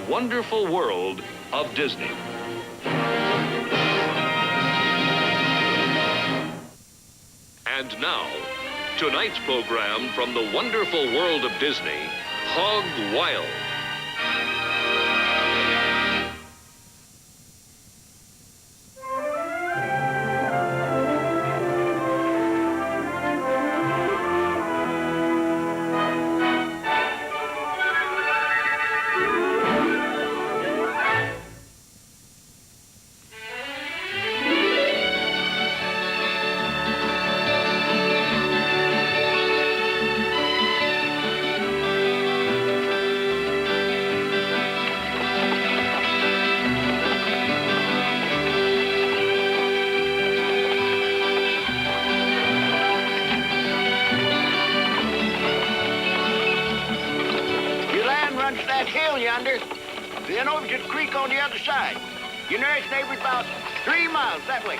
wonderful world of Disney. And now, tonight's program from the wonderful world of Disney, Hog Wild. Then over to the creek on the other side. Your nearest neighbor's about 3 miles that way.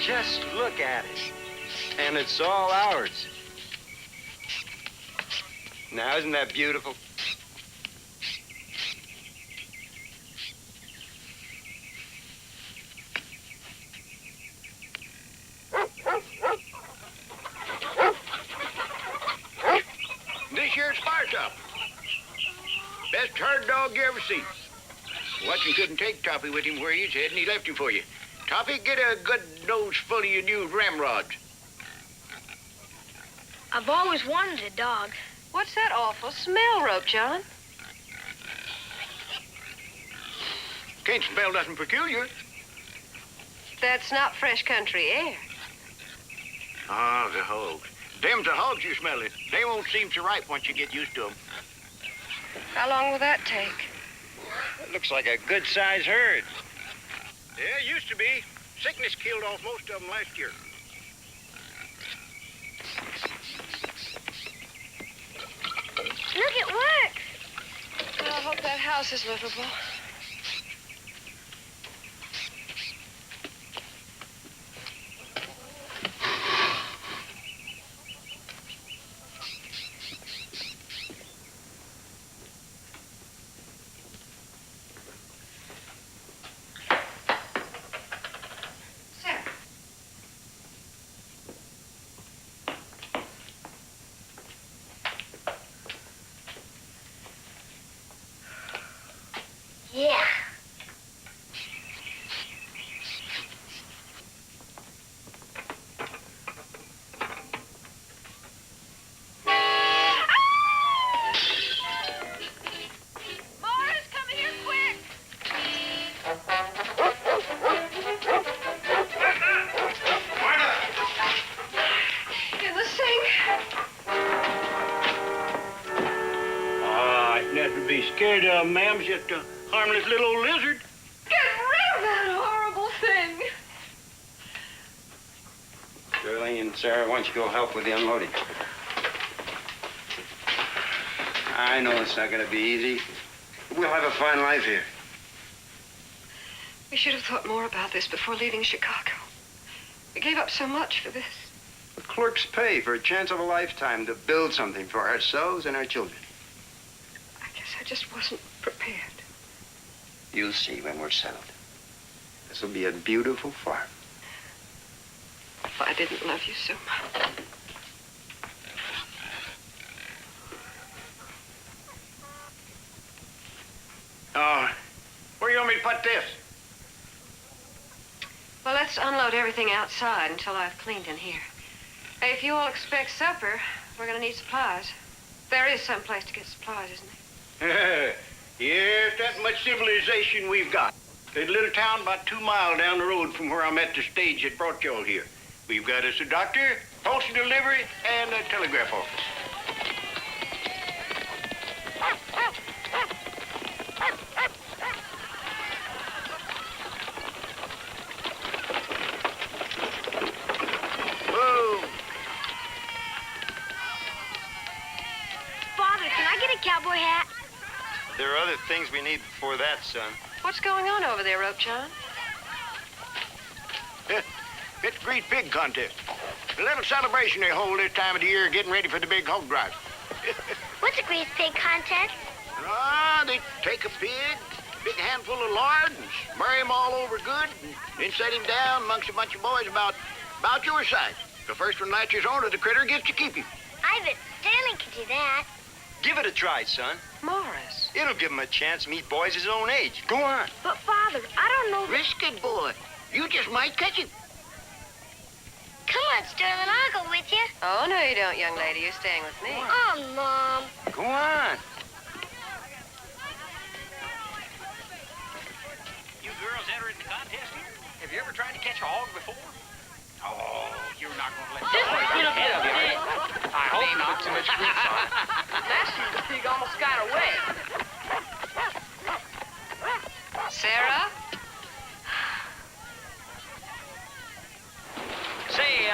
Just look at it. And it's all ours. Now, isn't that beautiful? This here's Firetop. Best herd dog you ever seen. Watson couldn't take Toppy with him where he's heading. He left him for you. Toppy, get a good nose full of your new ramrods. I've always wanted a dog. What's that awful smell, Rope John? Can't smell nothing peculiar. That's not fresh country air. Ah, the hogs. Them's the hogs you're smelling. They won't seem so ripe once you get used to them. How long will that take? It looks like a good-sized herd. Yeah, used to be. Sickness killed off most of them last year. Look, it works. Well, I hope that house is livable. Yeah. Morris, come here quick! In the sink. Nothing to be scared of, ma'am. It's just a harmless little old lizard. Get rid of that horrible thing. Shirley and Sarah, why don't you go help with the unloading? I know it's not going to be easy. We'll have a fine life here. We should have thought more about this before leaving Chicago. We gave up so much for this. The clerks pay for a chance of a lifetime to build something for ourselves and our children. I guess I just wasn't prepared. You'll see when we're settled. This will be a beautiful farm. If I didn't love you so much. Where you want me to put this? Well, let's unload everything outside until I've cleaned in here. Hey, if you all expect supper, we're going to need supplies. There is some place to get supplies, isn't there? Yes, that much civilization we've got. There's a little town about 2 miles down the road from where I met the stage that brought y'all here. We've got us a doctor, postal delivery, and a telegraph office. Whoa. Father, can I get a cowboy hat? There are other things we need before that, son. What's going on over there, Rope John? It's a great pig contest. A little celebration they hold this time of the year getting ready for the big hog drive. What's a grease pig contest? They take a pig, a big handful of lard, and bury him all over good, and then set him down amongst a bunch of boys about your size. The first one latches onto the critter gets to keep him. I bet Stanley can do that. Give it a try, son. Morris. It'll give him a chance to meet boys his own age. Go on. But, Father, I don't know... Risk it, boy. You just might catch him. Come on, Sterling, I'll go with you. Oh, no, you don't, young lady. You're staying with me. Oh, Mom. Go on. You girls entering the contest here? Have you ever tried to catch a hog before? Oh, you're not going to let This is gonna be a big... I hope not. Too much grease on. Last year the pig almost got away. Sarah? Say,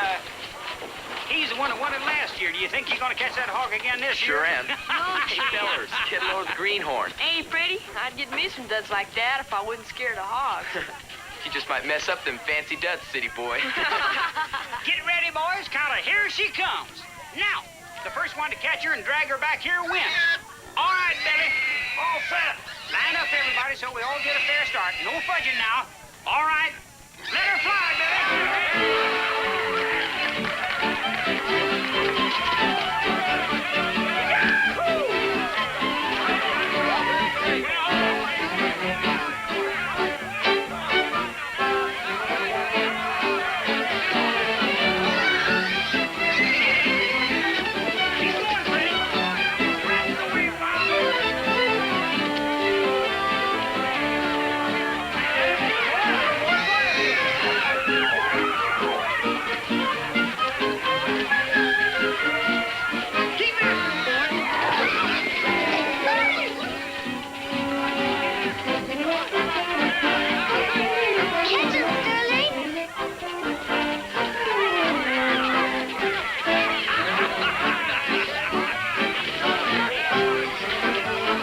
he's the one that won it last year. Do you think you're going to catch that hog again this year? Sure am. Hey, fellers, Kid Lowe's greenhorn. Ain't pretty. I'd get me some duds like that if I wasn't scared of hogs. You just might mess up them fancy duds, city boy. Get ready, boys. Kind of here she comes. Now, the first one to catch her and drag her back here wins. All right, Billy. All set. Line up, everybody, so we all get a fair start. No fudging now. All right. Let her fly, Billy. Catch him, Sterling.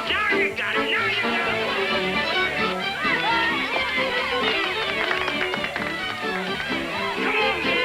Now you got it. Now you got it. Come on.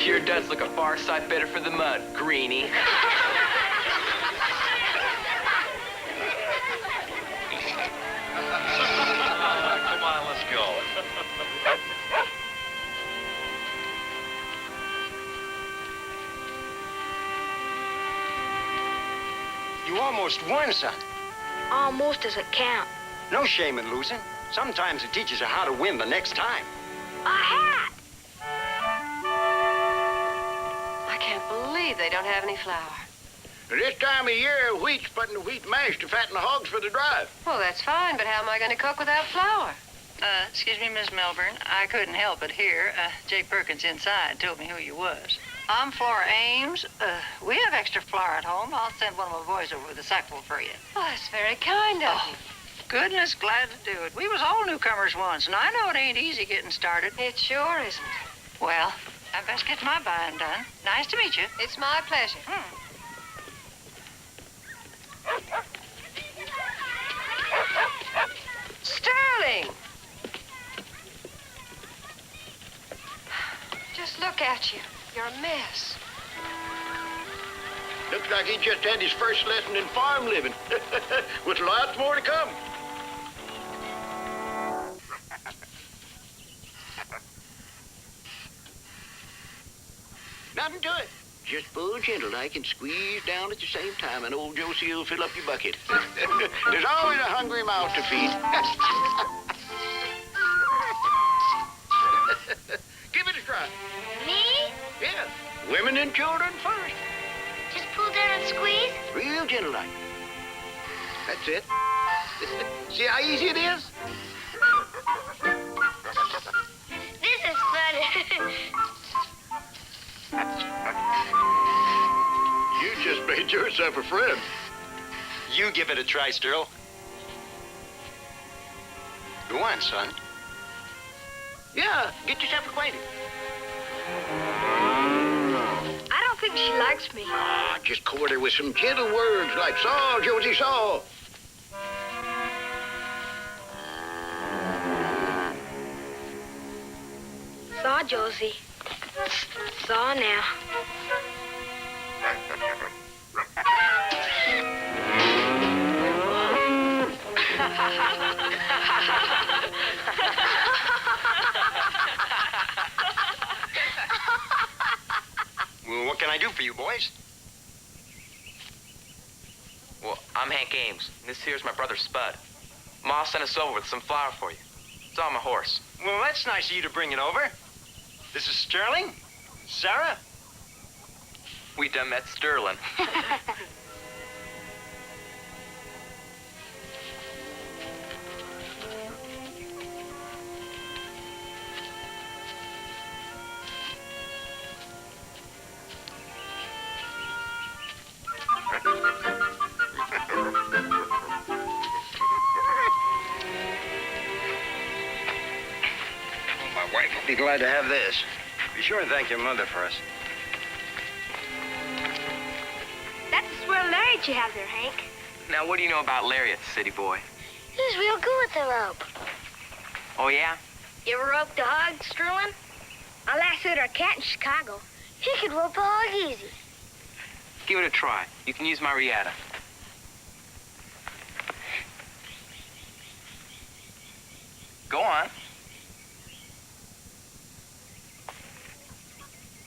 Your duds look a far sight better for the mud, greenie. Come on, let's go. You almost won, son. Almost doesn't count. No shame in losing. Sometimes it teaches you how to win the next time. A hat. I can't believe they don't have any flour. This time of year, wheat's putting the wheat mash to fatten the hogs for the drive. Well, that's fine, but how am I going to cook without flour? Excuse me, Miss Melbourne. I couldn't help it here. Jay Perkins inside told me who you was. I'm Flora Ames. We have extra flour at home. I'll send one of my boys over with a sackful for you. Oh, that's very kind of you. Goodness, glad to do it. We was all newcomers once, and I know it ain't easy getting started. It sure isn't. Well, I best get my buying done. Nice to meet you. It's my pleasure. Sterling! Just look at you. You're a mess. Looks like he just had his first lesson in farm living. With lots more to come. Nothing to it. Just pull gentle like and squeeze down at the same time, and old Josie will fill up your bucket. There's always a hungry mouth to feed. Give it a try. Me? Yeah. Women and children first. Just pull down and squeeze? Real gentle like. That's it. See how easy it is? This is fun. You just made yourself a friend. You give it a try, Sterl. Go on, son. Yeah, get yourself acquainted. I don't think she likes me. Ah, just court her with some gentle words like saw, Josie, saw. Saw, Josie. Saw now. Well, what can I do for you, boys? Well, I'm Hank Ames. And this here's my brother Spud. Ma sent us over with some flour for you. It's on my horse. Well, that's nice of you to bring it over. This is Sterling? Sarah? We done met Sterling. My wife will be glad to have this. Be sure and thank your mother for us. That's a swirl lariat you have there, Hank. Now, what do you know about lariats, city boy? He's real good with the rope. Oh, yeah? You ever roped a hog, Sterling? I lassoed our cat in Chicago. He could rope a hog easy. Give it a try. You can use my riata. Go on.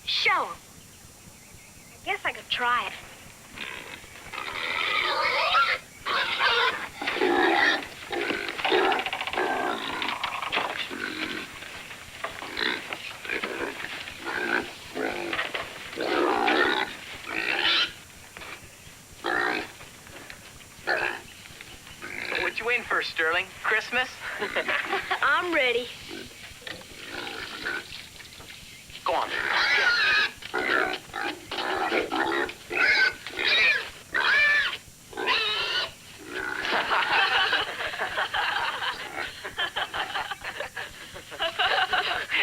Show him. I guess I could try it. What you waiting for, Sterling? Christmas? I'm ready. Go on.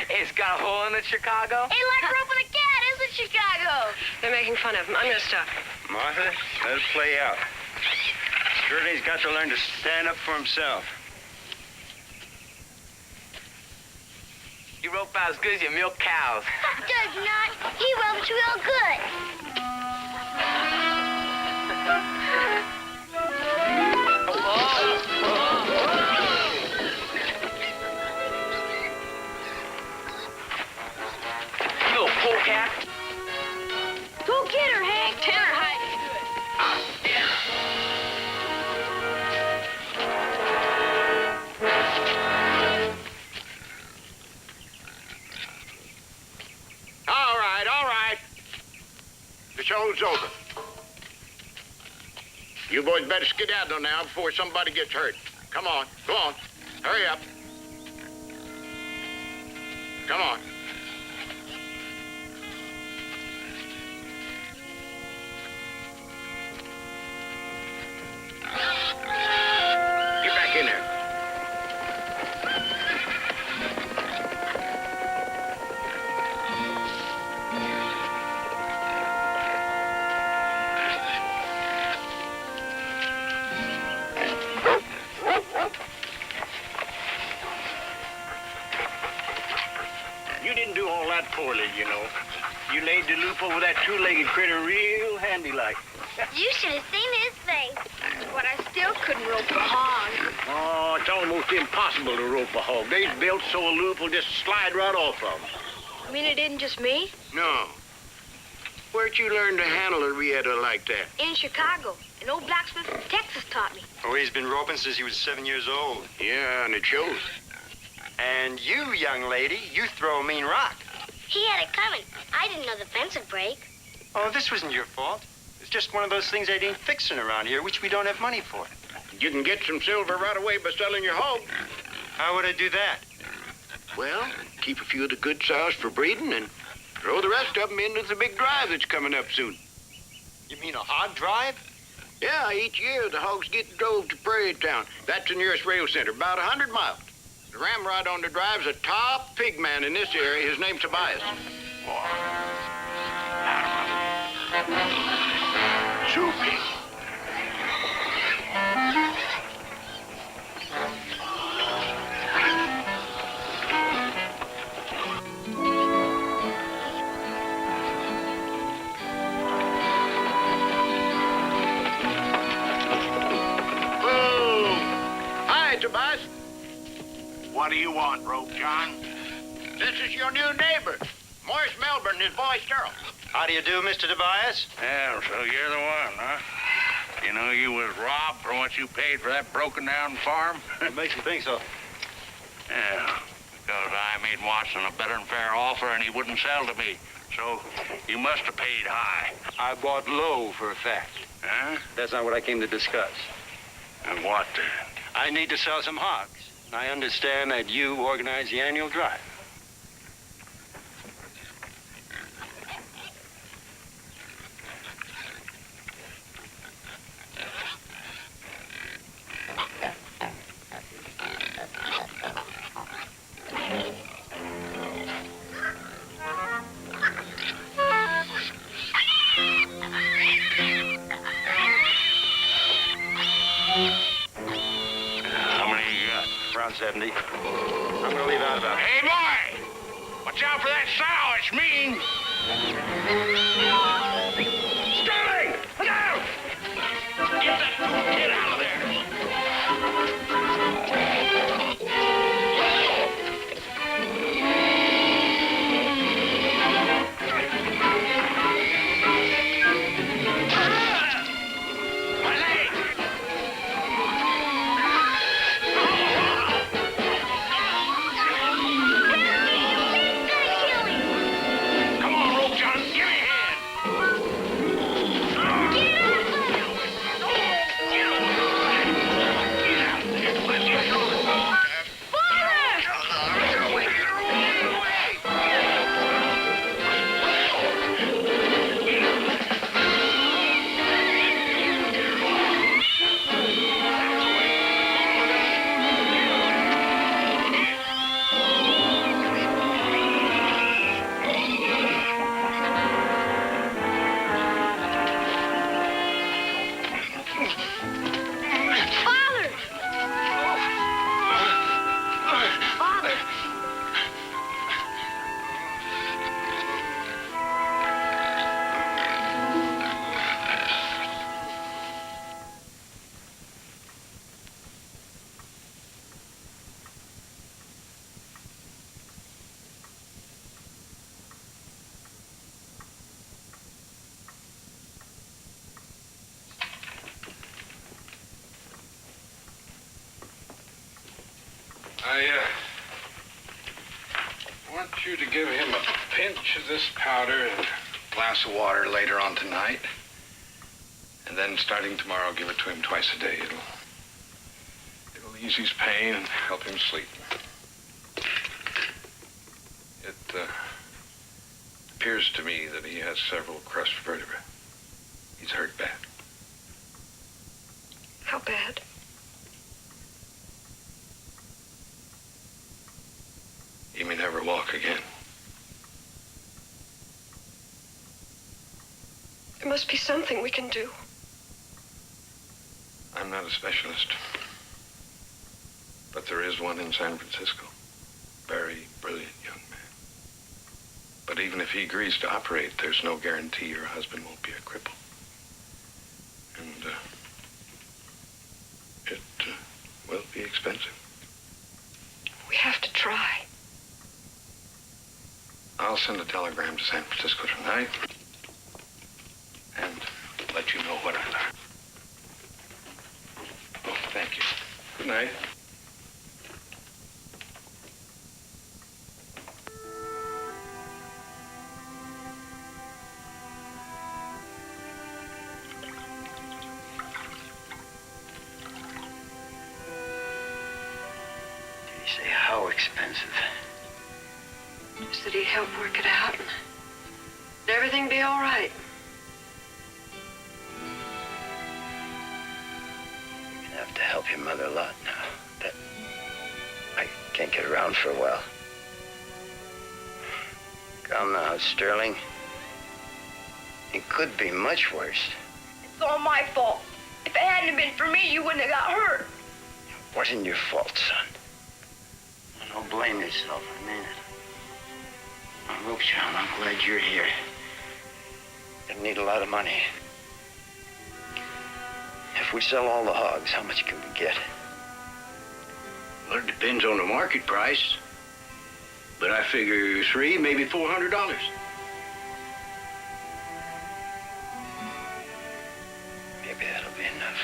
It's got a hole in it, Chicago? Ain't like roping a cat, is it, Chicago? They're making fun of him. I'm gonna stop. Martha, let it play out. Sterling's got to learn to stand up for himself. You rope out as good as you milk cows. Does not. He ropes real good. You little polecat. Go get her, Hank. Tell her how you do it. All right. The show's over. You boys better skedaddle now before somebody gets hurt. Come on, go on. Hurry up. Come on. Get back in there. didn't do all that poorly, you know. You laid the loop over that two-legged critter real handy-like. You should have seen his face. But I still couldn't rope a hog. Oh, it's almost impossible to rope a hog. They's built so a loop will just slide right off of them. You mean it isn't just me? No. Where'd you learn to handle a riata like that? In Chicago. An old blacksmith from Texas taught me. Oh, he's been roping since he was 7 years old. Yeah, and it shows. And you, young lady, you throw a mean rock. He had it coming. I didn't know the fence would break. Oh, this wasn't your fault. It's just one of those things that ain't fixing around here, which we don't have money for. You can get some silver right away by selling your hog. How would I do that? Well, keep a few of the good sows for breeding and throw the rest of them into the big drive that's coming up soon. You mean a hog drive? Yeah, each year the hogs get drove to Prairie Town. That's the nearest rail center, about 100 miles. The ramrod on the drive's a top pig man in this area. His name's Tobias. Soupy. Tobias. What do you want, Rope John? This is your new neighbor, Morris Melbourne and his boy Sterl. How do you do, Mr. Tobias? Yeah, so you're the one, huh? You know you was robbed for what you paid for that broken-down farm? What makes you think so? Yeah, because I made Watson a better and fair offer and he wouldn't sell to me. So you must have paid high. I bought low for a fact. Huh? That's not what I came to discuss. And what then? I need to sell some hogs. I understand that you organize the annual drive. How many you got? Around 70. I'm gonna leave out about... Hey, boy! Watch out for that sow, it's mean! Sterling! Look out! Get that fool kid out of there! My leg! Come on, Rope John, give me a hand! Father! Father! I want you to give him a pinch of this powder and a glass of water later on tonight. And then starting tomorrow, give it to him twice a day. It'll ease his pain and help him sleep. It appears to me that he has several crushed vertebrae. He's hurt bad. How bad? He may never walk again. There must be something we can do. I'm not a specialist. But there is one in San Francisco. Very brilliant young man. he agrees to operate, there's no guarantee your husband won't be a cripple. And it will be expensive. We have to try. I'll send a telegram to San Francisco tonight and let you know what I learn. Oh, thank you. Good night. Did he say how expensive? Just that he'd help work it out and everything be all right. You're gonna have to help your mother a lot now. That I can't get around for a while. Come now, Sterling. It could be much worse. It's all my fault. If it hadn't been for me, you wouldn't have got hurt. It wasn't your fault, son. Don't blame yourself, I mean it. Now, look, John, I'm glad you're here. You need a lot of money. If we sell all the hogs, how much can we get? Well, it depends on the market price. But I figure $300, maybe $400. Maybe that'll be enough.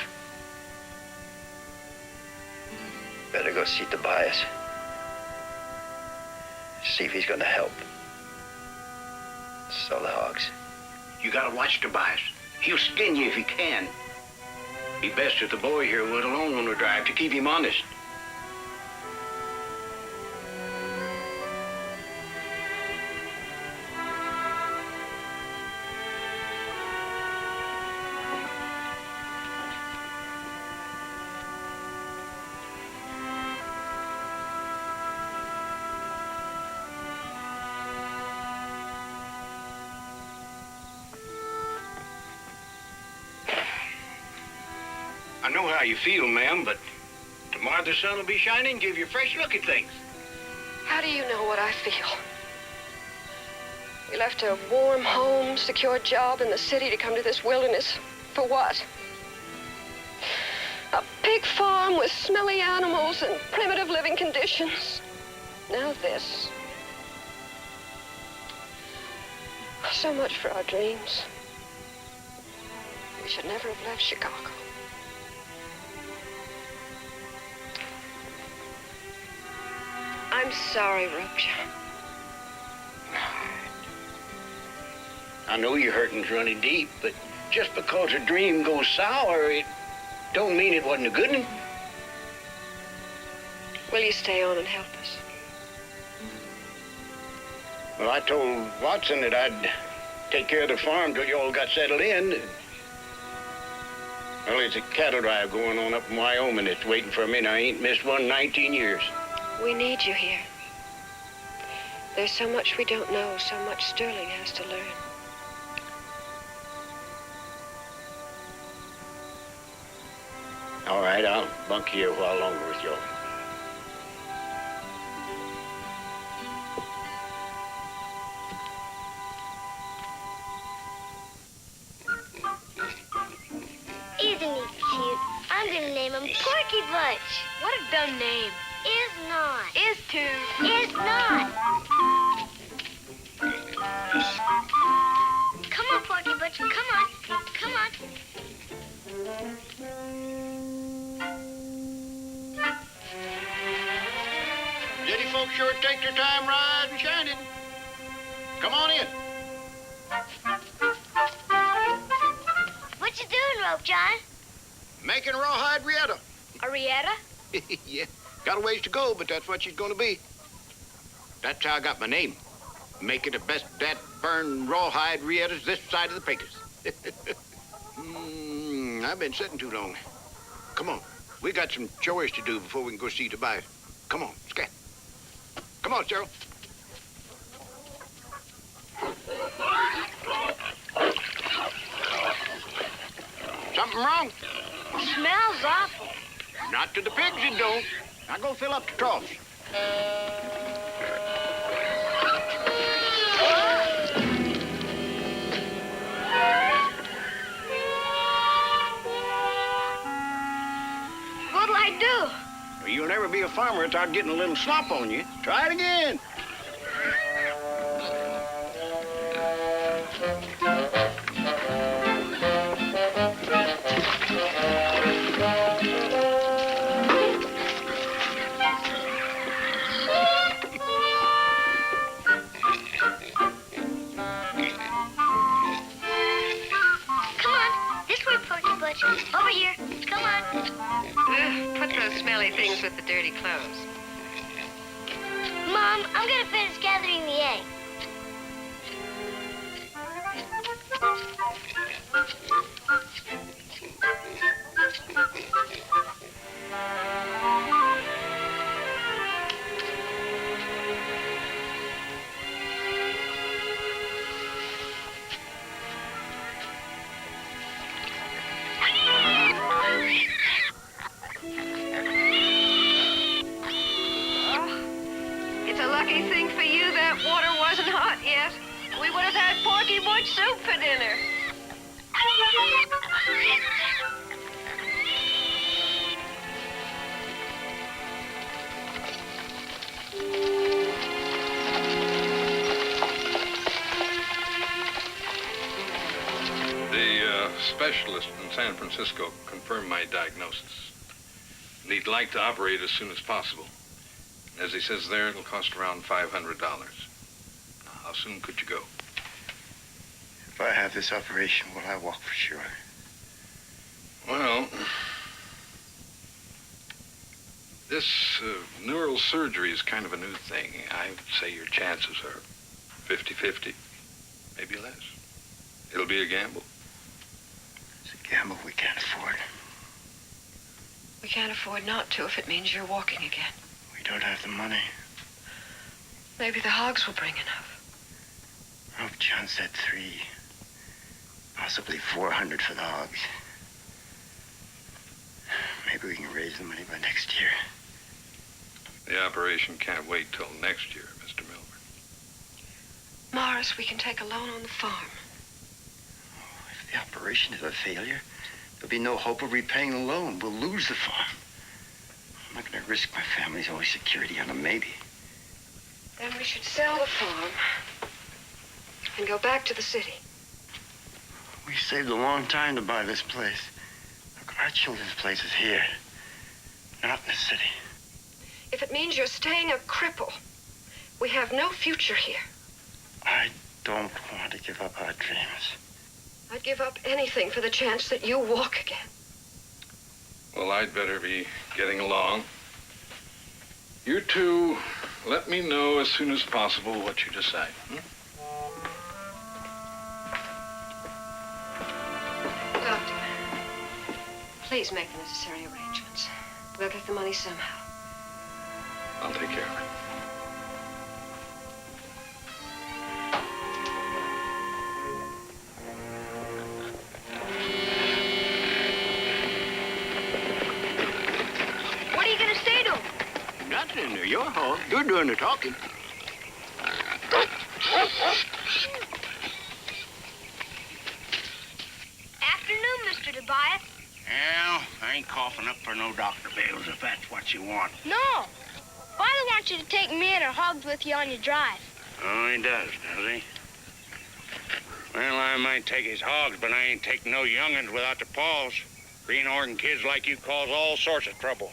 Better go see Tobias. See if he's gonna help. Sell the hogs. You gotta watch Tobias. He'll skin you if he can. Be best if the boy here went along on the drive to keep him honest. I know how you feel, ma'am, but tomorrow the sun will be shining, give you a fresh look at things. How do you know what I feel? We left a warm home, secure job in the city to come to this wilderness. For what? A pig farm with smelly animals and primitive living conditions. Now this. So much for our dreams. We should never have left Chicago. I'm sorry, Ropejohn. I know your hurting's running deep, but just because a dream goes sour, it don't mean it wasn't a good one. Will you stay on and help us? Well, I told Watson that I'd take care of the farm till you all got settled in. Well, there's a cattle drive going on up in Wyoming that's waiting for me, and I ain't missed one in 19 years. We need you here. There's so much we don't know, so much Sterling has to learn. All right, I'll bunk here a while longer with y'all. Isn't he cute? I'm gonna name him Porky Bunch. What a dumb name. Is not. Is too. Is not. Come on, Porky Bunch. Come on. Come on. City folks sure take their time riding shining. Come on in. What you doing, Ropejohn? Making a rawhide Rieta. A Rieta? Yeah, got a ways to go, but that's what she's gonna be. That's how I got my name. Making the best that burn rawhide Rietas this side of the Pecos. I've been sitting too long. Come on, we got some chores to do before we can go see Tobias. Come on, scat. Come on, Cheryl. Something wrong? Smells awful. Not to the pigs, it don't. Now go fill up the troughs. farmer without getting a little slop on you. Try it again. Come on, this way, Porky Butch. Over here. Come on. Put those smelly things with the dirty clothes. Mom, I'm gonna finish gathering the egg. It's a lucky thing for you that water wasn't hot yet. We would have had Porky Butch soup for dinner. The specialist in San Francisco confirmed my diagnosis. And he'd like to operate as soon as possible. As he says there, it'll cost around $500. How soon could you go? If I have this operation, will I walk for sure? Well, this neural surgery is kind of a new thing. I would say your chances are 50-50, maybe less. It'll be a gamble. It's a gamble we can't afford. We can't afford not to if it means you're walking again. We don't have the money. Maybe the hogs will bring enough. Oh, John said 3, possibly 400 for the hogs. Maybe we can raise the money by next year. The operation can't wait till next year, Mr. Milburn. Morris, we can take a loan on the farm. If the operation is a failure, there'll be no hope of repaying the loan. We'll lose the farm. I'm not going to risk my family's only security on a maybe. Then we should sell the farm and go back to the city. We saved a long time to buy this place. Look, our children's place is here, not in the city. If it means you're staying a cripple, we have no future here. I don't want to give up our dreams. I'd give up anything for the chance that you walk again. Well, I'd better be getting along. You two, let me know as soon as possible what you decide. Doctor, please make the necessary arrangements. We'll get the money somehow. I'll take care of it. What are you gonna say to him? Nothing. They're your hog. You're doing the talking. Afternoon, Mr. Tobias. Well, I ain't coughing up for no Dr. Bales if that's what you want. No. Father wants you to take me and our hogs with you on your drive. Oh, he does he? Well, I might take his hogs, but I ain't taking no young'uns without the paws. Greenhorn kids like you cause all sorts of trouble.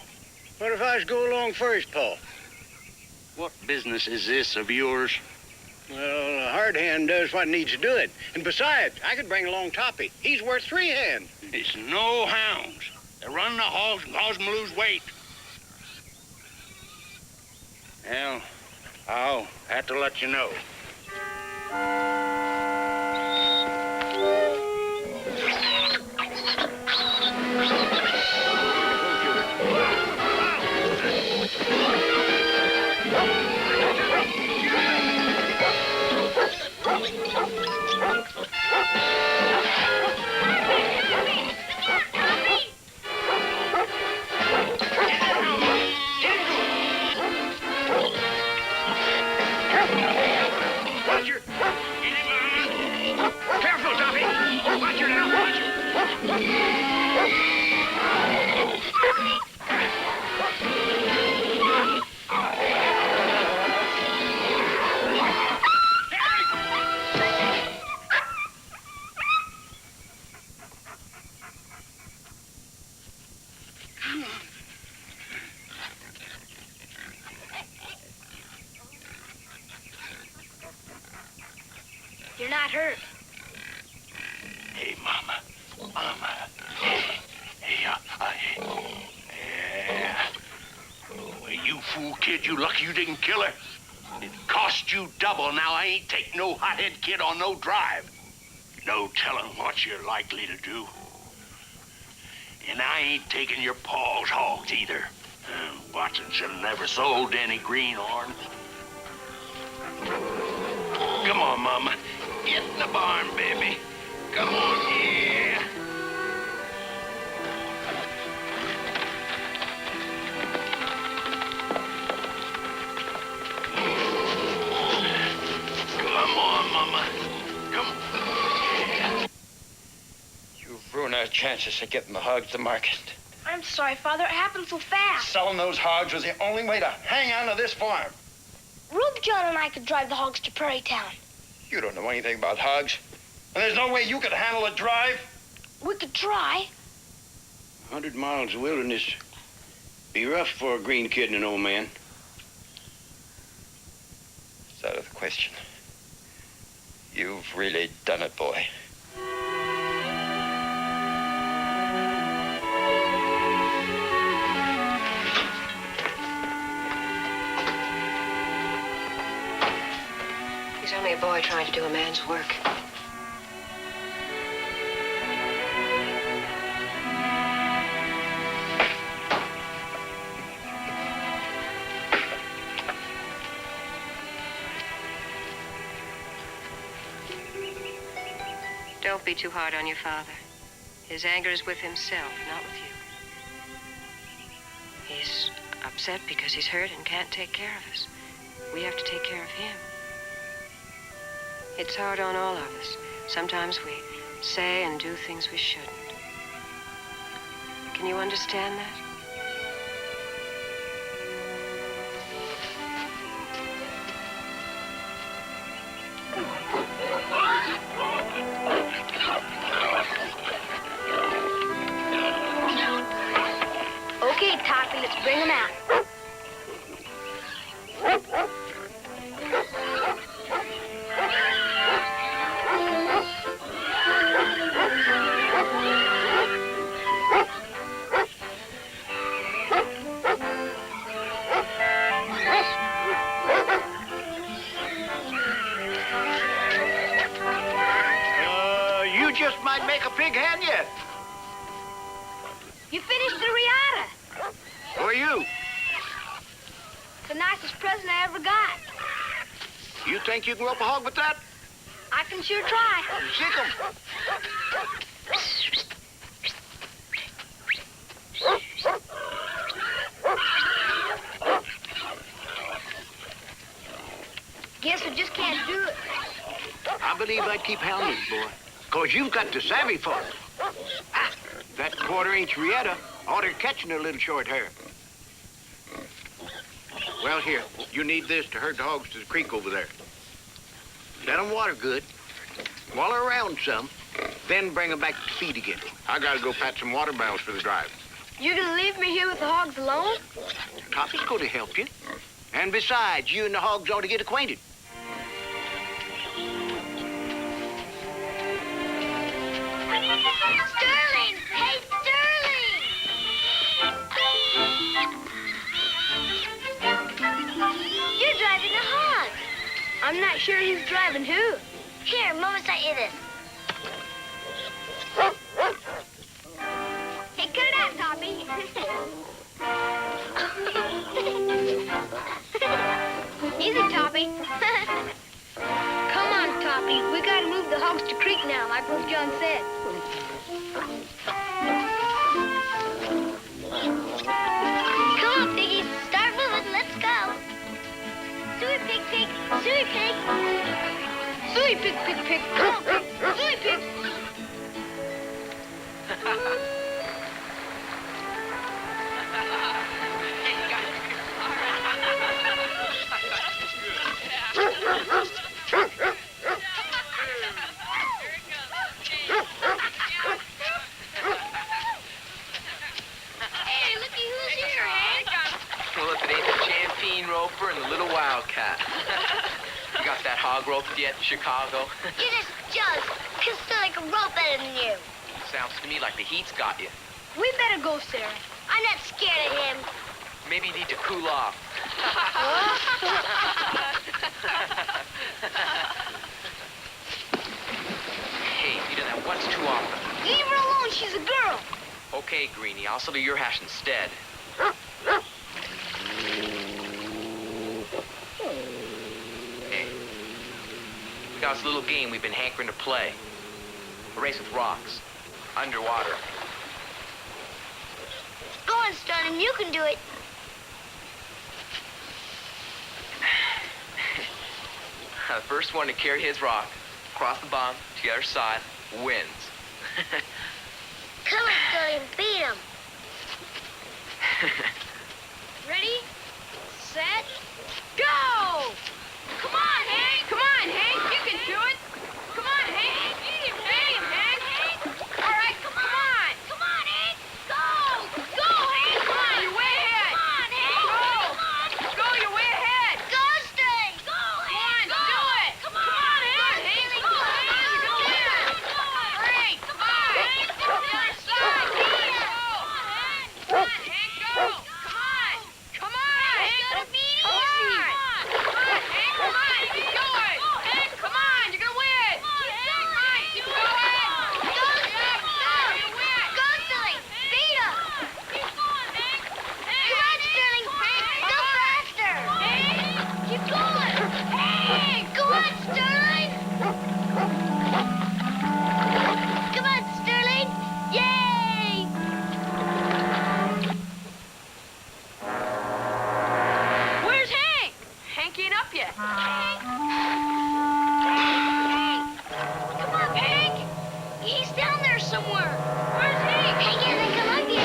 What if I was go along first, Paul? What business is this of yours? Well, a hard hand does what needs to do it. And besides, I could bring along Toppy. He's worth 3 hands. It's no hounds. They run the hogs and cause them to lose weight. Well, I'll have to let you know. Careful, Toppy. Watch her now. Watch her. you're not hurt. Hey, Mama. Mama. Hey, yeah. Oh, you fool kid, you lucky you didn't kill her. It cost you double. Now I ain't taking no hothead kid on no drive. No telling what you're likely to do. And I ain't taking your paw's hogs either. Watson should have never sold Danny Greenhorn. Come on, Mama. Get in the barn, baby. Come on, yeah. Come on, Mama. Come on. Yeah. You've ruined our chances of getting the hogs to market. I'm sorry, Father. It happened so fast. Selling those hogs was the only way to hang on to this farm. Rube John and I could drive the hogs to Prairie Town. You don't know anything about hogs. And there's no way you could handle a drive. We could try. 100 miles of wilderness. Be rough for a green kid and an old man. It's out of the question. You've really done it, boy. He's only a boy trying to do a man's work. Don't be too hard on your father. His anger is with himself, not with you. He's upset because he's hurt and can't take care of us. We have to take care of him. It's hard on all of us. Sometimes we say and do things we shouldn't. Can you understand that? Okay, Toppy, let's bring him out. You just might make a pig hen yet. You finished the riata. Who are you? The nicest present I ever got. You think you can rope a hog with that? I can sure try. Sick 'em. Guess we just can't do it. I believe I'd keep hounding, boy. 'Cause you've got the savvy for it. Ah, that quarter-inch riata ought to catching a little short hair. Well, here, you need this to herd the hogs to the creek over there. Let them water good. Waller around some. Then bring them back to feed again. I gotta go pat some water barrels for the drive. You're gonna leave me here with the hogs alone? Toppy's going to help you. And besides, you and the hogs ought to get acquainted. Sterling! Hey, Sterling! You're driving a hog. I'm not sure who's driving who. Here, Mama sent you this. Hey, cut it out, Toppy. Easy, Toppy. Come on, Toppy. We gotta move the hogs to creek now, like Wolf John said. Come on, piggies. Start moving. Let's go. Suey, pig, pig. Suey, pig. Suey, pig, pig, pig. Come on, pig. Suey, pig. Hey, looky who's here, Hank. Well, if it ain't the Champeen Roper and the little Wildcat. You got that that hog roped yet in Chicago? You're just jealous. He'll still like a rope better than you. Sounds to me like the heat's got you. We better go, Sarah. I'm not scared of him. Maybe you need to cool off. Hey, you do that once too often. Leave her alone. She's a girl. Okay, Greenie, I'll settle your hash instead. Hey, we got this little game we've been hankering to play. A race with rocks. Underwater. Go on, Sterling. You can do it. The first one to carry his rock across the bottom to the other side wins. Come on, Sterling. Beat him. Ready? Set. Go! Come on, Hank! Come on, Hank! You can do it! Come on, Hank! Beat him, Hank! All right, come on! Come on, Hank. Go! Go, Hank! Come on, you're way ahead! Come on, Hank. Go! Come on. Go, you're way ahead! Go, Sterling. Go, Come Hank. on, do it! Come Come on. on, Hank! Go, Go, Sterling. Hank! Go, Go, Hank. Hank! Go, Hank. 3, 5, Come on, Hank. to the other side! Go. Come on, Hank, go! Come on! Come on, Hank! Gotta beat him. Come on! Come on, Hank! Come on! You can do it! Hank, come on! You're gonna win! Come on, Hank. Come on, you go ahead! Go, Sterling. Go! You win! Go, Sterling. Beat him. Keep going, Hank! Come on, Sterling. Go faster. Keep going. Hey, go on, Sterling. Come on, Sterling. Yay! Where's Hank? Hank ain't up yet. Hank. Come on, Hank. He's down there somewhere. Where's Hank? Hank hasn't come up yet.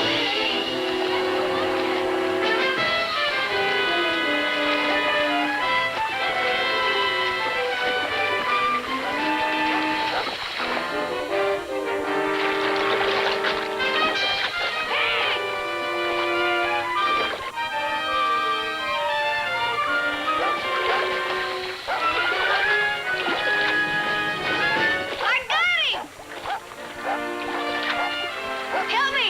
I got him! Help me!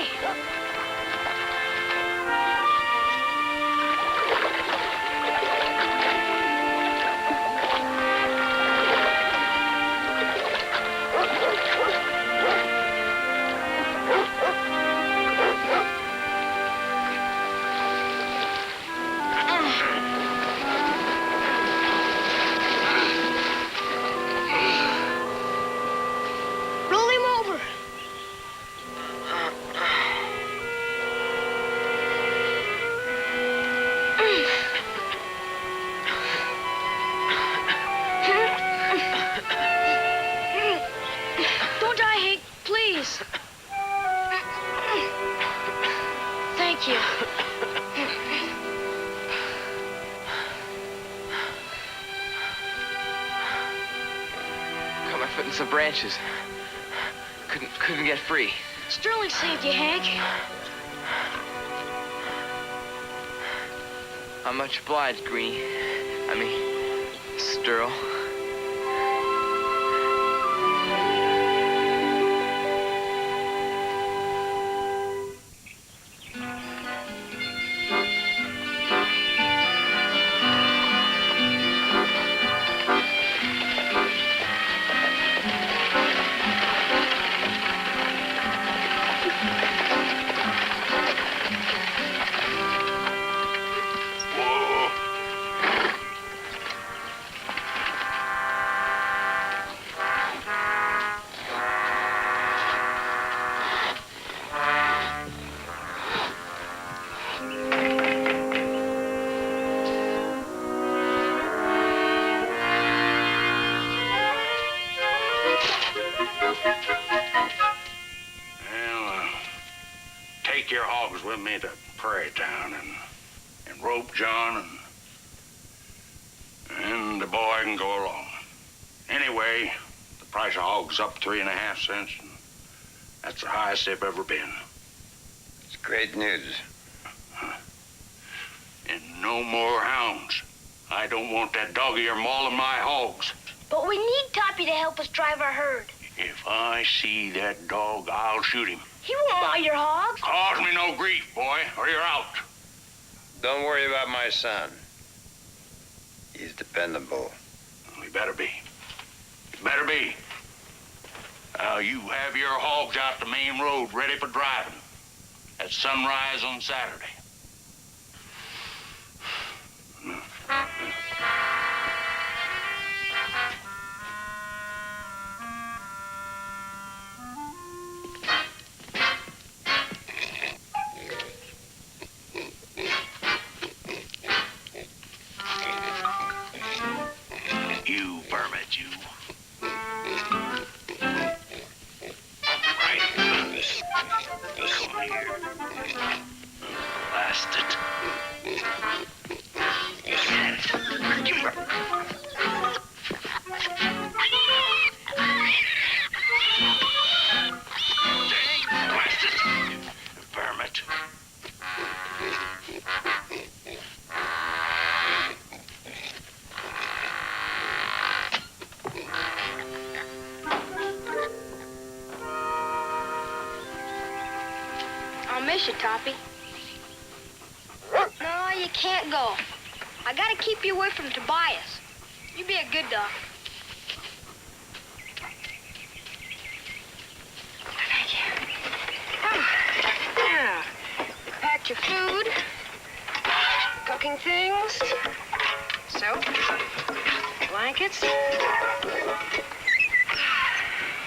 Roll him over. Don't die, Hank, please. Thank you. Caught my foot in some branches. Couldn't get free. Sterling saved you, Hank. I'm much obliged, Greenie. I mean, Sterl. Take your hogs with me to Prairie Town and rope John and the boy can go along. Anyway, the price of hogs up 3.5 cents, and that's the highest they've ever been. It's great news. And no more hounds. I don't want that dog of yours mauling my hogs. But we need Toppy to help us drive our herd. If I see that dog, I'll shoot him. He won't maul your hogs. Cause me no grief, boy, or you're out. Don't worry about my son. He's dependable. He better be. He better be. Now, you have your hogs out the main road ready for driving at sunrise on Saturday. You vermin, you. Right on this. Come here. Blast it. Give her. Blast it. Vermin. I'll miss you, Toppy. No, you can't go. I gotta keep you away from Tobias. You be a good dog. Thank you. Now, packed your food, cooking things, soap, blankets.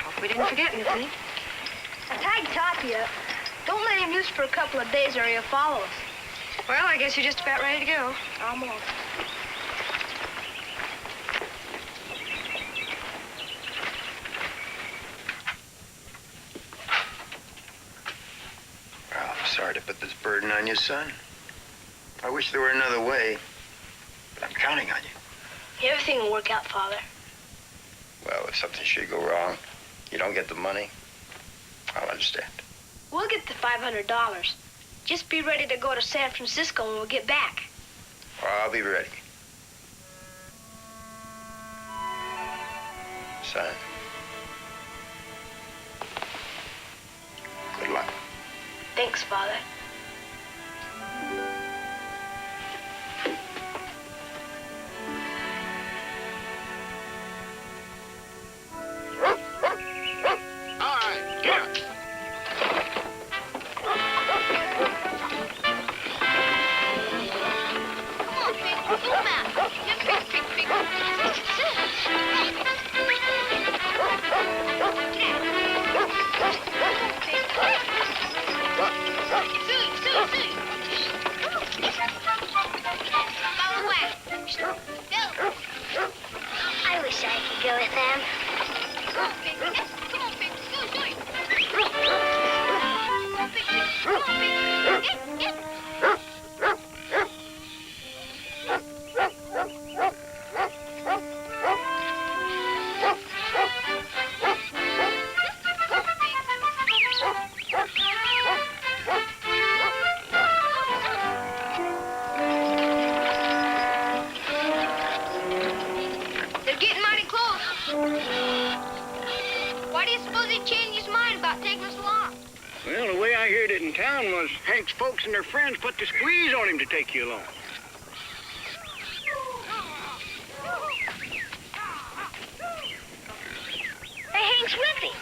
Hope we didn't forget anything. I tied Toppy up. Don't let him loose for a couple of days or he'll follow us. Well, I guess you're just about ready to go. Almost. Well, I'm sorry to put this burden on you, son. I wish there were another way, but I'm counting on you. Everything will work out, Father. Well, if something should go wrong, you don't get the money, I'll understand. We'll get the $500. Just be ready to go to San Francisco when we get back. Well, I'll be ready. Son. Good luck. Thanks, Father. I wish I could go with them. Come on, Pig. Come on, Pig. Go, it. Come on, Pig. Come on, Pig. Get. Why do you suppose he changed his mind about taking us along? Well, the way I heard it in town was Hank's folks and their friends put the squeeze on him to take you along. Hey, Hank's with him.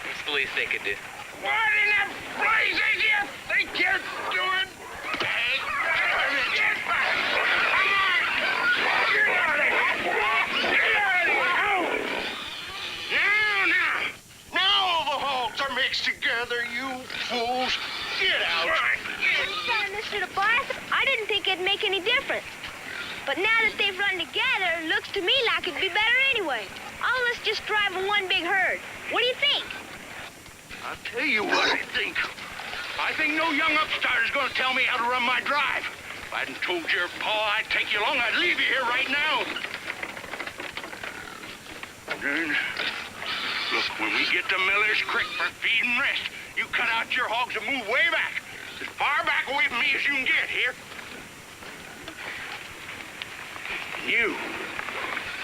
What's the least they could do? What in the blazes you think you're doing? Now all the hogs are mixed together, you fools. Get out. Telling Mr. Tobias, I didn't think it'd make any difference. But now that they've run together, it looks to me like it'd be better anyway. All of us just drive in one big herd. What do you think? I'll tell you what I think. I think no young upstart is going to tell me how to run my drive. If I hadn't told your pa I'd take you along, I'd leave you here right now. And then, look, when we get to Miller's Creek for feed and rest, you cut out your hogs and move way back. As far back away from me as you can get here. And you,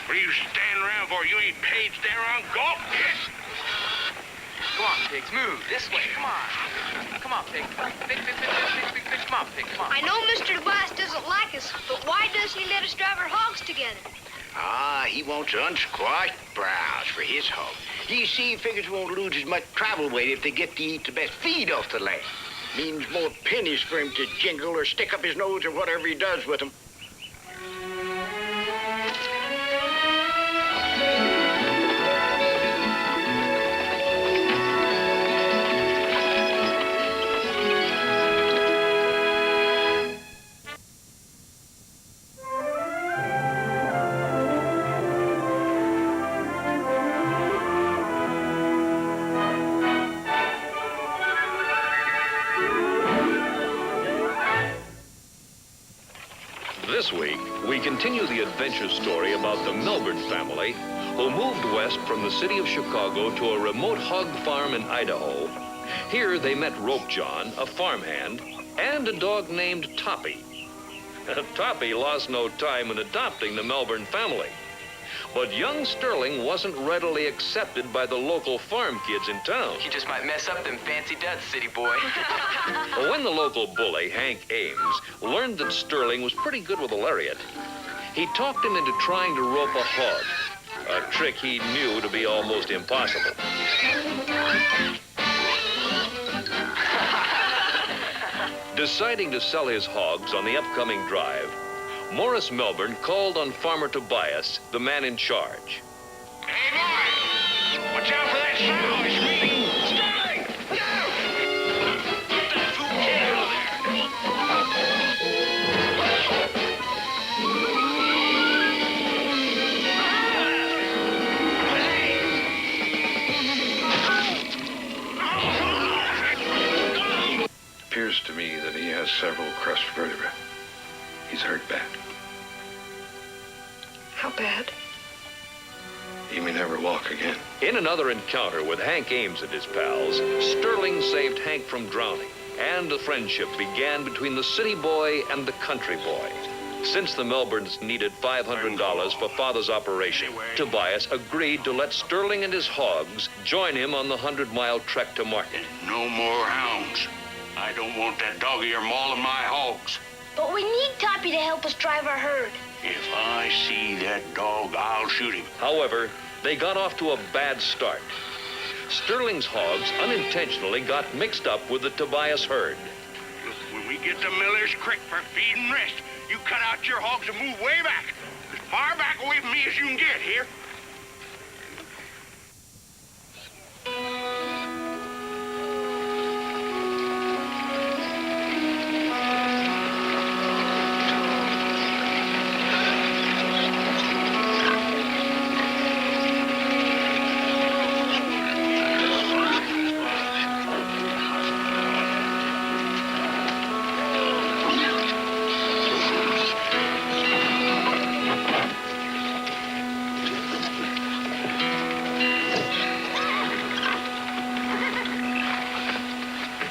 what are you standing around for? You ain't paid to stand around golf? Come on, pigs, move. This way, come on. Come on, pig. Pig, come on, pig, come on. I know Mr. Tobias doesn't like us, but why does he let us drive our hogs together? Ah, he wants unsquashed browse for his hog. You see, he figures we won't lose as much travel weight if they get to eat the best feed off the land. Means more pennies for him to jingle or stick up his nose or whatever he does with them. This week, we continue the adventure story about the Melbourne family who moved west from the city of Chicago to a remote hog farm in Idaho. Here they met Rope John, a farmhand, and a dog named Toppy. Toppy lost no time in adopting the Melbourne family. But young Sterling wasn't readily accepted by the local farm kids in town. You just might mess up them fancy duds, city boy. When the local bully, Hank Ames, learned that Sterling was pretty good with a lariat, he talked him into trying to rope a hog, a trick he knew to be almost impossible. Deciding to sell his hogs on the upcoming drive, Morris Melbourne called on Farmer Tobias, the man in charge. Hey, boy! Watch out for that sow! It's me! Sterling! No! Get that fool kid out of It appears to me that he has several crushed vertebrae. He's hurt bad. How bad? He may never walk again. In another encounter with Hank Ames and his pals, Sterling saved Hank from drowning, and a friendship began between the city boy and the country boy. Since the Melbournes needed $500 for Father's operation, Tobias agreed to let Sterling and his hogs join him on the 100-mile trek to market. No more hounds. I don't want that dog of your mauling my hogs. But we need Toppy to help us drive our herd. If I see that dog, I'll shoot him. However, they got off to a bad start. Sterling's hogs unintentionally got mixed up with the Tobias herd. Look, when we get to Miller's Creek for feed and rest, you cut out your hogs and move way back. As far back away from me as you can get here.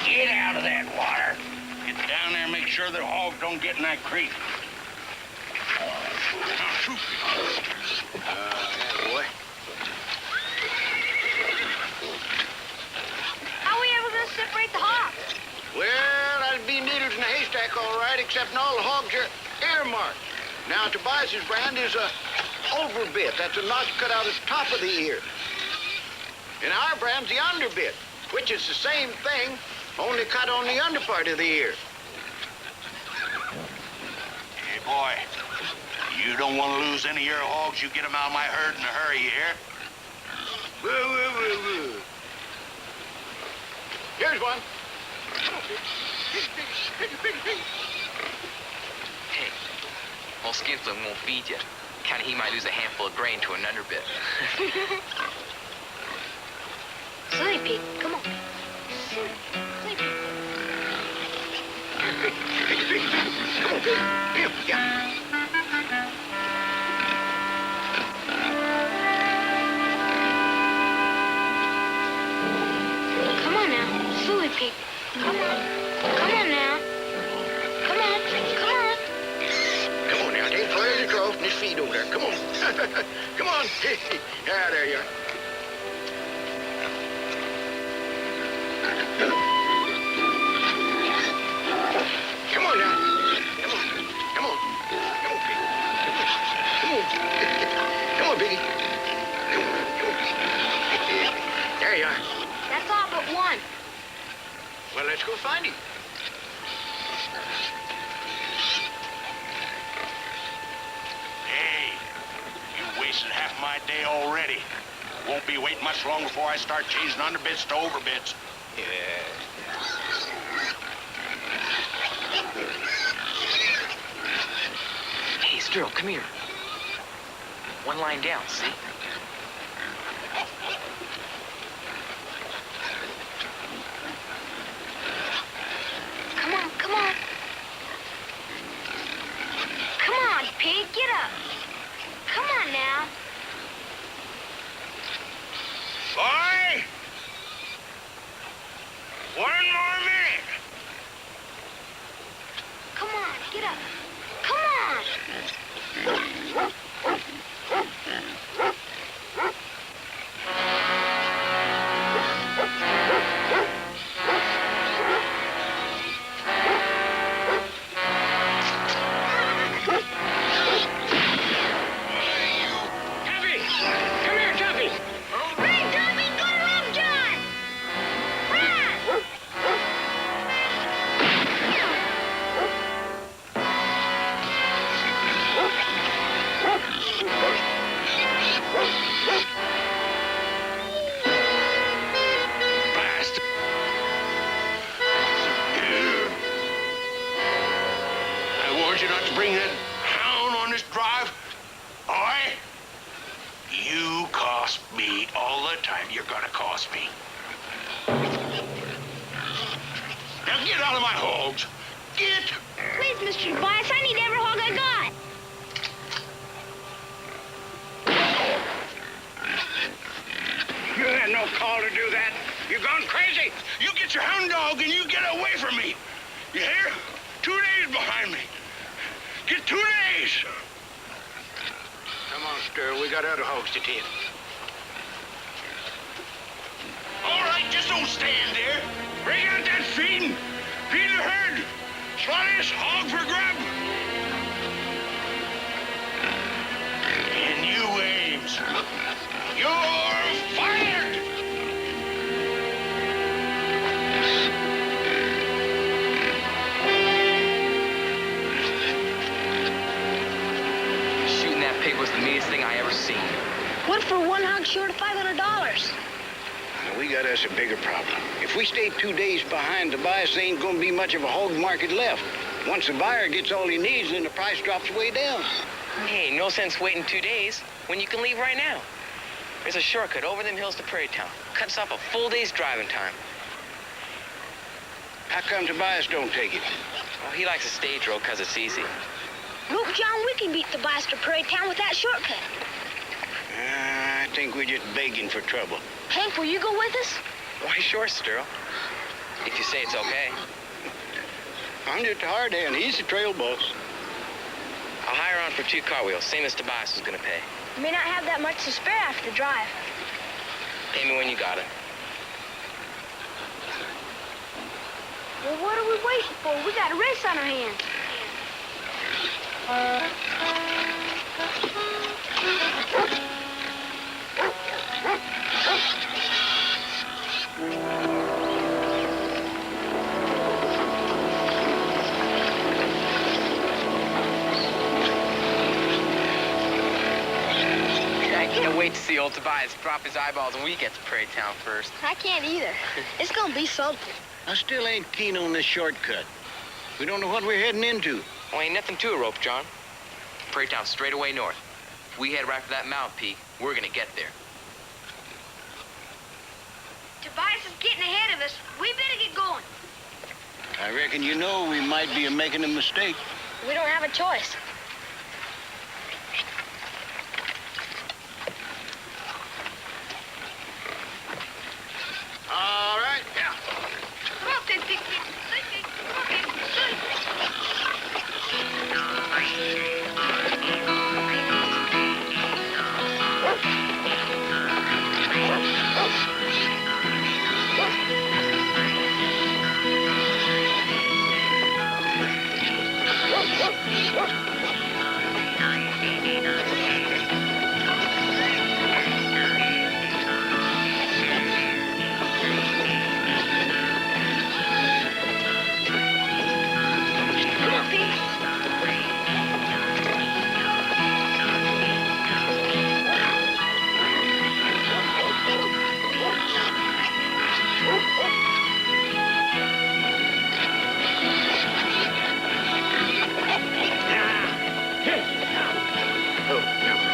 Get out of that water. Get down there and make sure the hogs don't get in that creek. Now, shoot. Boy. How are we ever going to separate the hogs? Well, that'd be needles in a haystack, all right, except all the hogs are earmarked. Now, Tobias's brand is a overbit. That's a notch cut out at the top of the ear. And our brand's the underbit, which is the same thing, only cut on the under part of the ear. Hey, boy, you don't want to lose any of your hogs. You get them out of my herd in a hurry, you hear? Woo, woo, woo, woo. Here's one. Hey, Mosquito won't feed you. Counting he might lose a handful of grain to an underbit. Silly pig, come on. Silly pig. Come on, Pig. Here, yeah. Come on now, silly pig. Come on. Come on now. Come on. Come on. Come on now, take fire as a trough and just feed over there. Come on. Come on. Ah, there you are. Come on now. Come on. Come on. Come on, Piggy. Come on. Come on, Piggy. Come on. Come on. There you are. That's all but one. Well, let's go find him. Hey, you wasted half my day already. Won't be waiting much long before I start changing underbits to overbits. Yeah. Hey, Sterl, come here. One line down, see? Come on, come on. Come on, pig, get up. Come on now. Boy! One more minute. Come on, get up. Come on. Tuffy! Come here, Tuffy! Run, Tommy, go to Rope John. Run! Blast. I warned you not to bring that hound on this drive. Oi! You cost me all the time you're gonna cost me. Now get out of my hogs. Get! Please, Mr. Tobias, I need every hog I got. You had no call to do that. You gone crazy. You get your hound dog and you get away from me. You hear? 2 days behind me. Get 2 days. Come on, Sterl. We got other hogs to tend. All right, just don't stand there. Bring out that feeding. Feed the herd. Slaughter this hog for grub. And you, Ames, you're fired. Shooting that pig was the meanest thing I ever seen. What for one hog short of $500? Now, we got us a bigger problem. If we stay 2 days behind Tobias, there ain't gonna be much of a hog market left. Once the buyer gets all he needs, then the price drops way down. Hey, no sense waiting 2 days when you can leave right now. There's a shortcut over them hills to Prairie Town. Cuts off a full day's driving time. How come Tobias don't take it? Well, he likes a stage road because it's easy. Look, John, we can beat Tobias to Prairie Town with that shortcut. I think we're just begging for trouble. Hank, will you go with us? Why, sure, Sterl. If you say it's okay. I'm just a hard hand. He's the trail boss. I'll hire on for 2 car wheels, same as Tobias was gonna pay. We may not have that much to spare after the drive. Pay me when you got it. Well, what are we waiting for? We got a race on our hands. I can't wait to see old Tobias drop his eyeballs when we get to Prairie Town first. I can't either. It's gonna be something. I still ain't keen on this shortcut. We don't know what we're heading into. Well, ain't nothing to a rope, John. Prairie Town straight away north. If we head right for that mountain peak, we're gonna get there. Tobias is getting ahead of us. We better get going. I reckon you know we might be making a mistake. We don't have a choice. All right, yeah. Come on, Pig, Pig, Pig. Pig, Pig. Come on, Pig.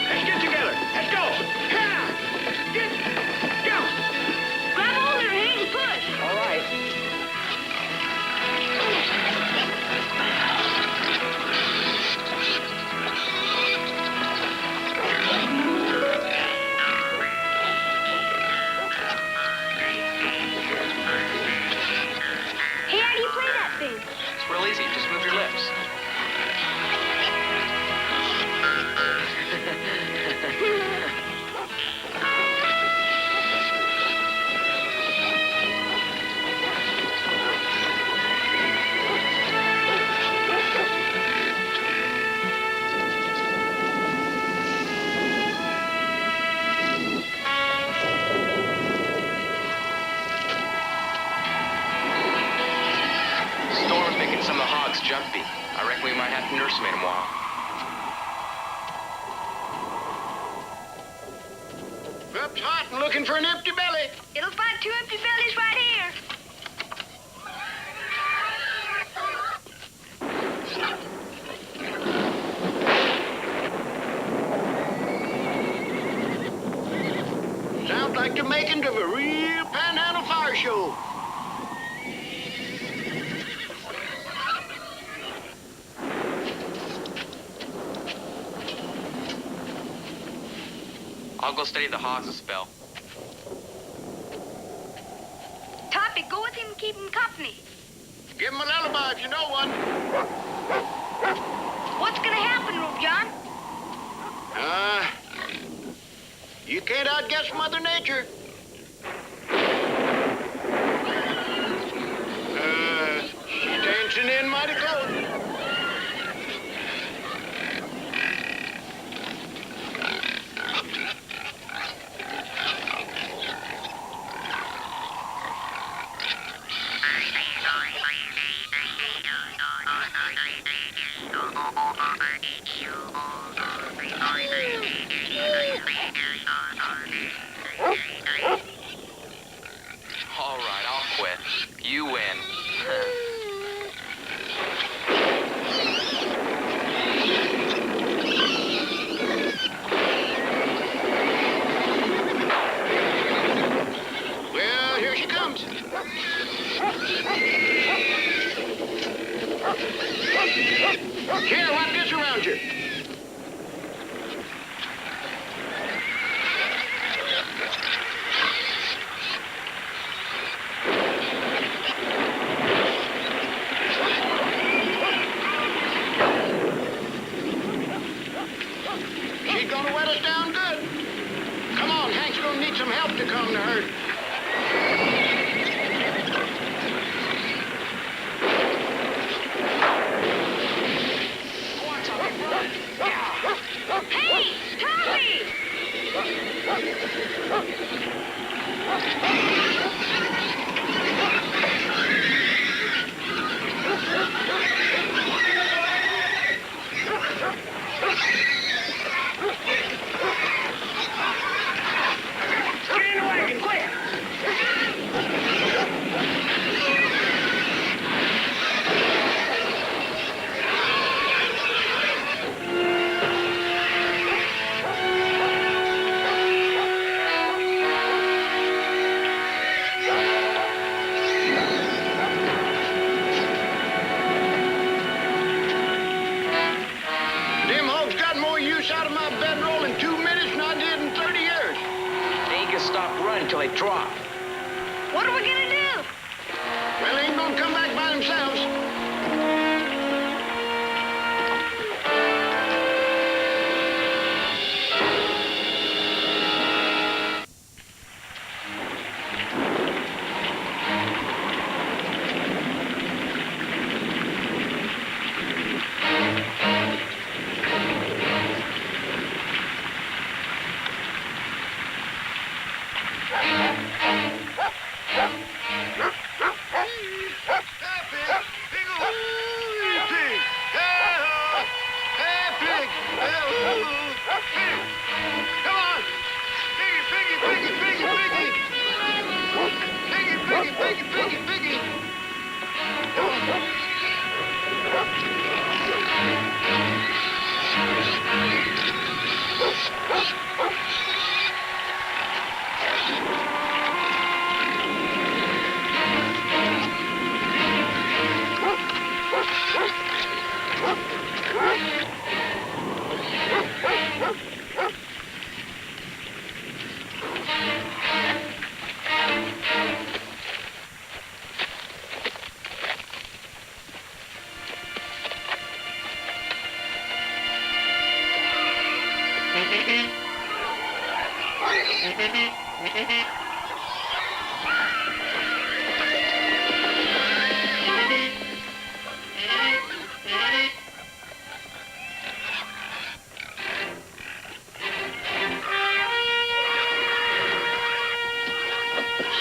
Let's get together. Let's go. Go. Grab hold of her hand and push. All right. Hey, how do you play that thing? It's real easy. Just move your lips. Storm's making some of the hogs jumpy. I reckon we might have to nurse them in a while. Up's hot and looking for an empty belly. It'll find two empty bellies right here. Sounds like the makings of a real panhandle fire show. I'll go study the hogs a spell. Toppy, go with him and keep him company. Give him a lullaby if you know one. What's gonna happen, Rope John? You can't outguess Mother Nature. She's dancing in mighty close. All right, I'll quit. You win. Well, here she comes. Here, wrap this around you. She's gonna wet us down good. Come on, Hank's gonna need some help to calm the herd. Go on, Tommy, run. they drop. What are we gonna do? Well, they ain't gonna come back by themselves.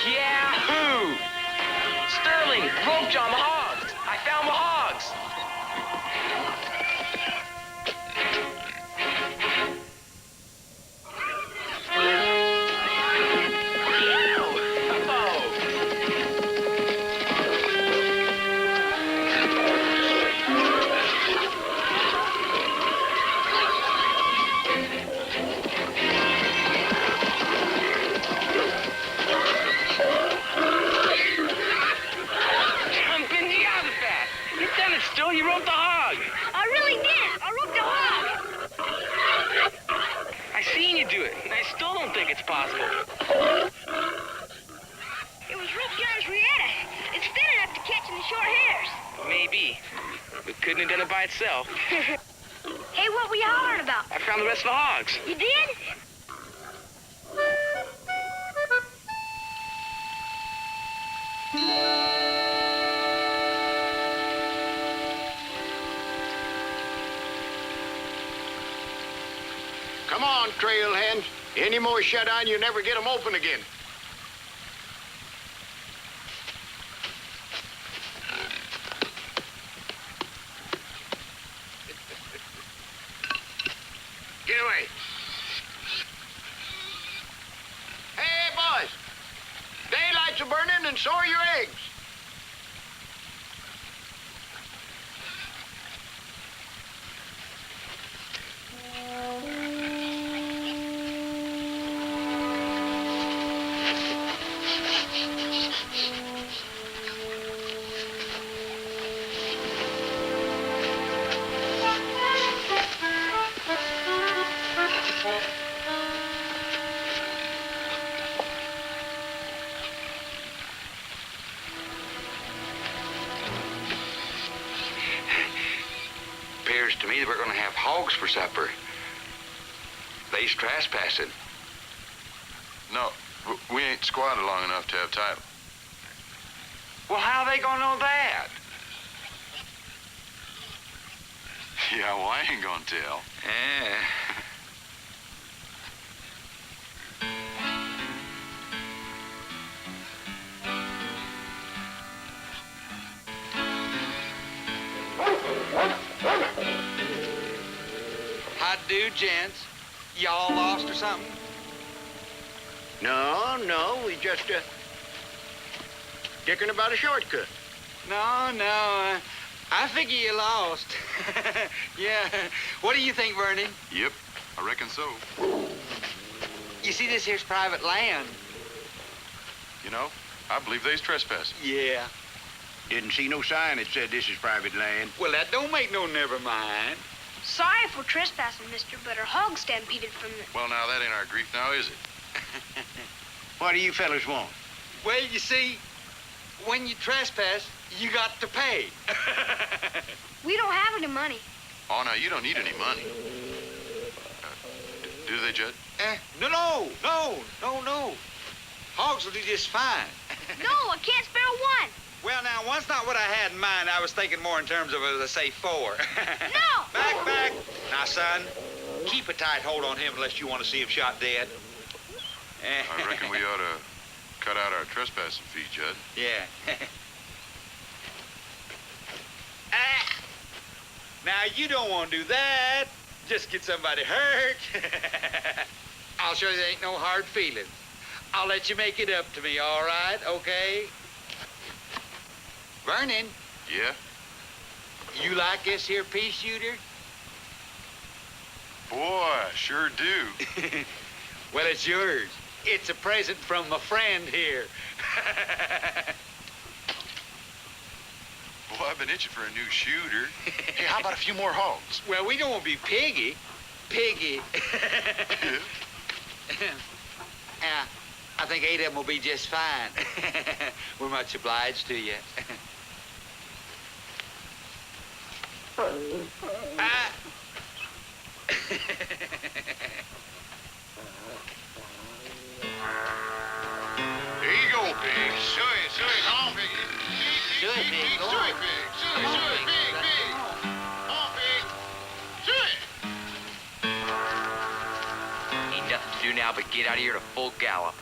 Yahoo! Sterling, rope John, the hogs. I found the hogs. Still, you roped the hog. I really did. I roped a hog. I seen you do it, and I still don't think it's possible. It was Rope John's Rieta. It's thin enough to catch in the short hairs. Maybe. But couldn't have done it by itself. Hey, what were you hollering about? I found the rest of the hogs. You did? Come on, trail hands. Any more shut-eye, you never get them open again. Get away. Hey, boys. Daylight's a-burning and so are your eggs. Appears to me that we're going to have hogs for supper. They's trespassing. No, we ain't squatted long enough to have title. Well, how they going to know that? Yeah, well, I ain't gonna tell. How'd do, gents? Y'all lost or something? No, we just, dicking about a shortcut. No, I figure you lost. Yeah. What do you think, Vernon? Yep, I reckon so. You see, this here's private land. You know, I believe they's trespassing. Yeah. Didn't see no sign that said this is private land. Well, that don't make no never mind. Sorry if we're trespassing, mister, but our hog stampeded from the... Well, now, that ain't our grief now, is it? What do you fellas want? Well, you see, when you trespass, you got to pay. We don't have any money. Oh, no, you don't need any money. Do they, Judd? No. Hogs will do just fine. No, I can't spare one. Well, now, one's not what I had in mind. I was thinking more in terms of, let's say, 4. No! Back. Now, son, keep a tight hold on him unless you want to see him shot dead. I reckon we ought to cut out our trespassing fee, Judd. Yeah. Now, you don't want to do that. Just get somebody hurt. I'll show you there ain't no hard feelings. I'll let you make it up to me, all right? Okay? Vernon. Yeah? You like this here pea shooter? Boy, I sure do. Well, it's yours. It's a present from my friend here. Boy, I've been itching for a new shooter. Hey, how about a few more hogs? Well, we don't want to be piggy. Piggy. I think 8 of them will be just fine. We're much obliged to you. There you go, pig. Suey, come on, piggy. Suey, pig. Suey, pig. Suey, pig. Come on, pig. Suey. Ain't nothing to do now but get out of here at a full gallop.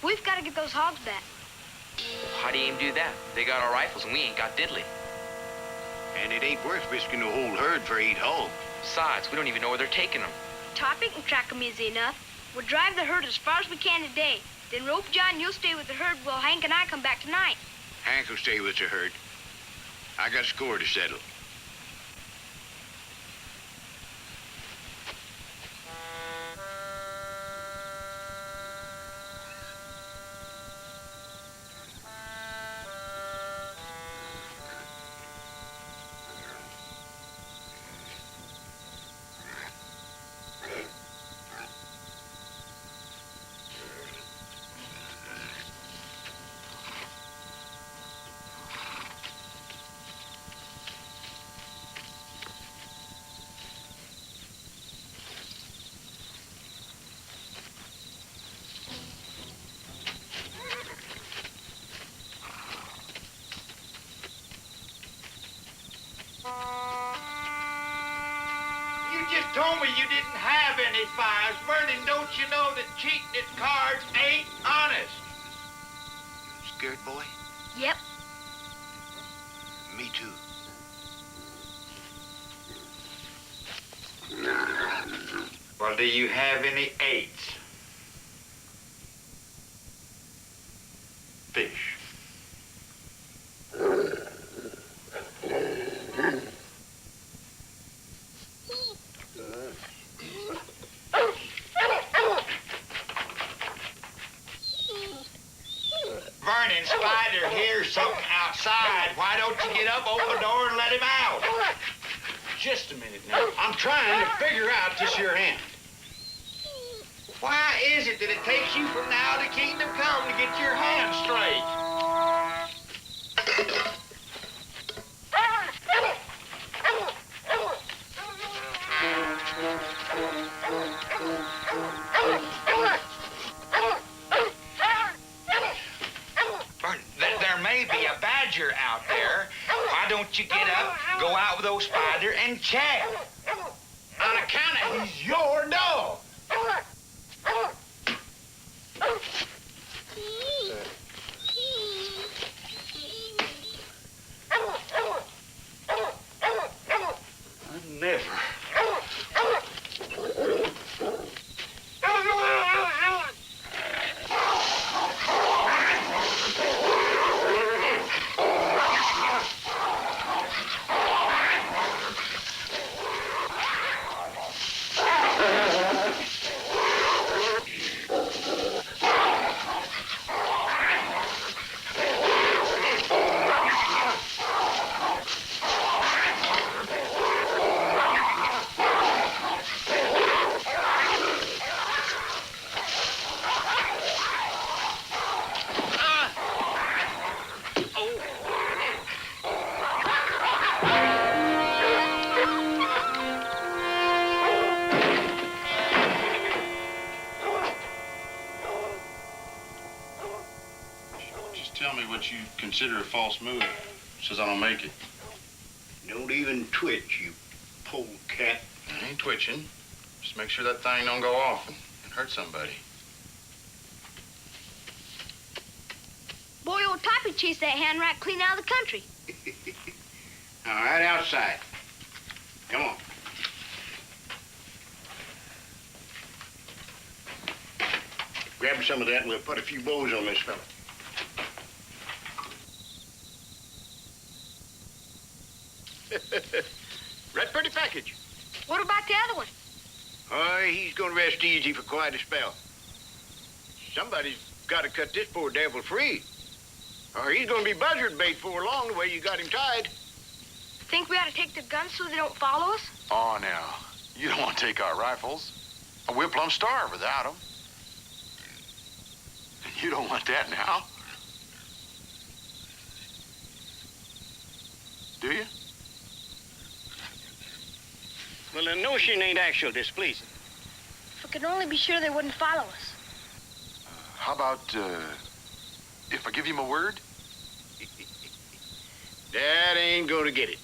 We've got to get those hogs back. How do you aim to do that? They got our rifles and we ain't got diddly. And it ain't worth risking the whole herd for 8 hogs. Besides, we don't even know where they're taking them. Topic can track them easy enough. We'll drive the herd as far as we can today. Then Rope John, you'll stay with the herd while Hank and I come back tonight. Hank will stay with the herd. I got a score to settle. You just told me you didn't have any fires. Vernon, don't you know that cheating at cards ain't honest? Scared, boy? Yep. Me too. Well, do you have any 8s? Fish. Vernon, Spider hears something outside. Why don't you get up, open the door, and let him out? Just a minute now. I'm trying to figure out this here hand. Why is it that it takes you from now to kingdom come to get your hand straight? There may be a badger out there. Why don't you get up, go out with old Spider, and check? On account of he's your dog. Never. Tell me what you consider a false move. Says I don't make it. Don't even twitch, you polecat. I ain't twitching. Just make sure that thing don't go off and hurt somebody. Boy, old Toppy chased that hand rat clean out of the country. All right, outside. Come on. Grab some of that and we'll put a few bows on this fella. Right pretty package. What about the other one? Oh, he's gonna rest easy for quite a spell. Somebody's gotta cut this poor devil free. Or he's gonna be buzzard bait for long the way you got him tied. Think we ought to take the guns so they don't follow us? Oh, now. You don't want to take our rifles. We'll plumb starve without them. And you don't want that now. Do you? Well, the notion ain't actual displeasing. If we could only be sure they wouldn't follow us. How about, if I give you my word? That ain't gonna get it.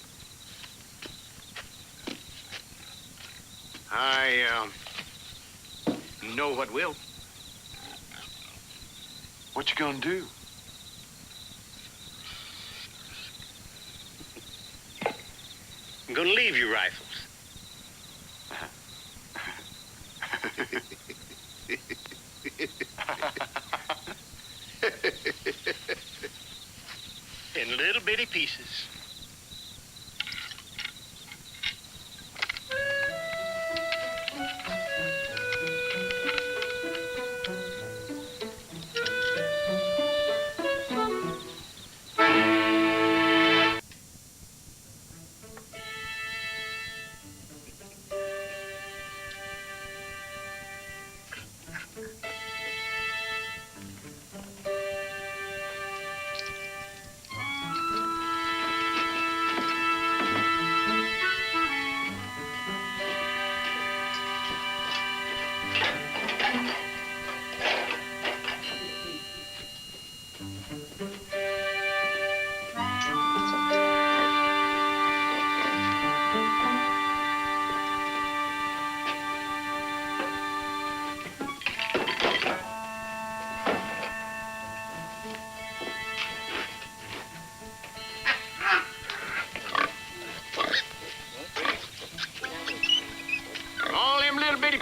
I know what will. What you gonna do? I'm gonna leave you rifles. In little bitty pieces.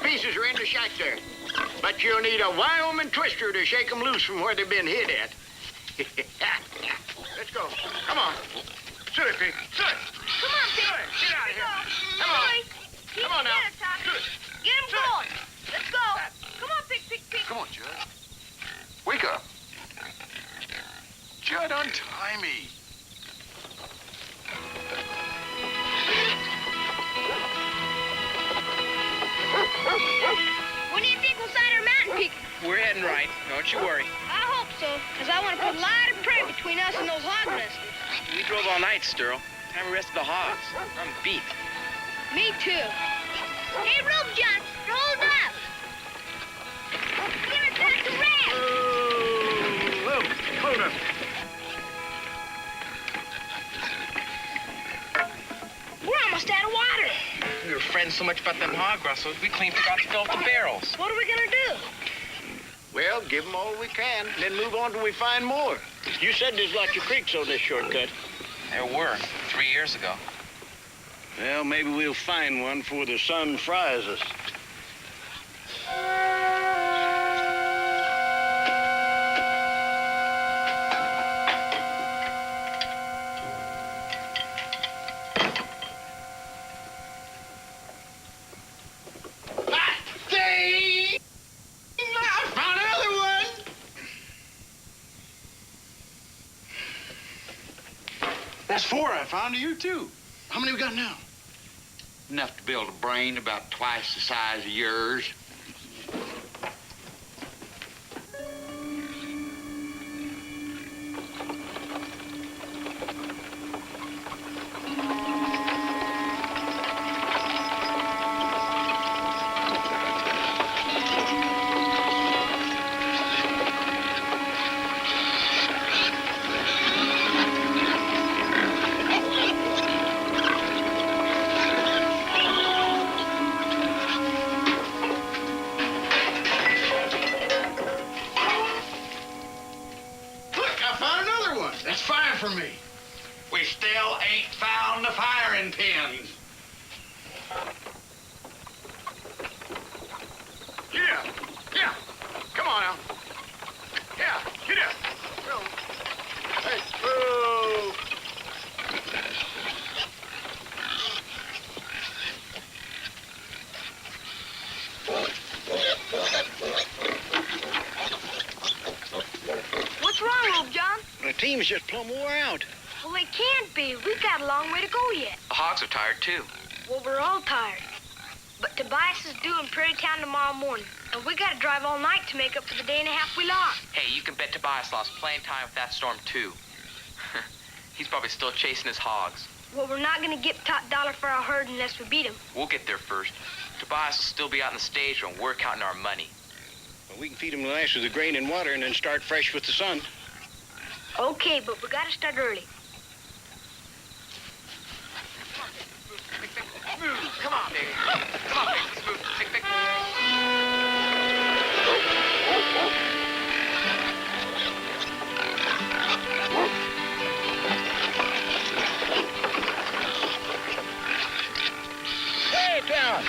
Pieces are in the shack there. But you'll need a Wyoming twister to shake them loose from where they've been hid at. Let's go. Come on. Suey, Pig. Suey. Come on, Pig. Get out of here. Come on. Come on now. Get him going. Let's go. Come on, Pig, Pig, Pig. Come on, Judd. Wake up. Judd, untie me. When do you think we'll find our mountain peak? We're heading right. Don't you worry. I hope so, because I want to put a lot of prey between us and those hog nests. We drove all night, Sturl. Time to rest the hogs. I'm beat. Me too. Hey, Rope John, hold up. Give it back to Red. Hold up. We're almost out of water. We were fretting so much about them hog rustles, we clean forgot to fill up the barrels. What are we going to do? Well, give them all we can, then move on till we find more. You said there's lots of creeks on this shortcut. There were, 3 years ago. Well, maybe we'll find one before the sun fries us. That's 4 I found of you, too. How many we got now? Enough to build a brain about twice the size of yours. That's fire for me. We still ain't found the firing pins. Yeah, yeah. Come on now. Yeah, get up. Go. Hey, whoa. What's wrong, Rope John? The team's just plumb wore out. Well, they can't be. We've got a long way to go yet. The hogs are tired, too. Well, we're all tired. But Tobias is due in Prairie Town tomorrow morning, and we gotta drive all night to make up for the day and a half we lost. Hey, you can bet Tobias lost plenty of time with that storm, too. He's probably still chasing his hogs. Well, we're not gonna get top dollar for our herd unless we beat him. We'll get there first. Tobias will still be out in the stage when we're counting our money. Well, we can feed them the last of the grain and water and then start fresh with the sun. Okay, but we gotta start early. Move. Come on, Nick. Come on, Nick. Let's move. Nick, Nick. Hey, down.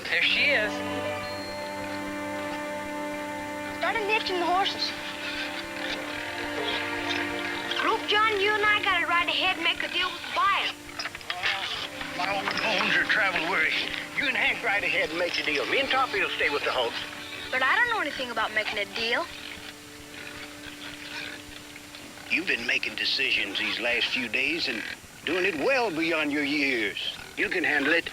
There she is. Start hitching the horses. Rope John, you and I gotta ride ahead and make a deal with the buyer. My old bones are travel weary. You and Hank ride ahead and make the deal. Me and Toppy will stay with the hogs. But I don't know anything about making a deal. You've been making decisions these last few days and doing it well beyond your years. You can handle it.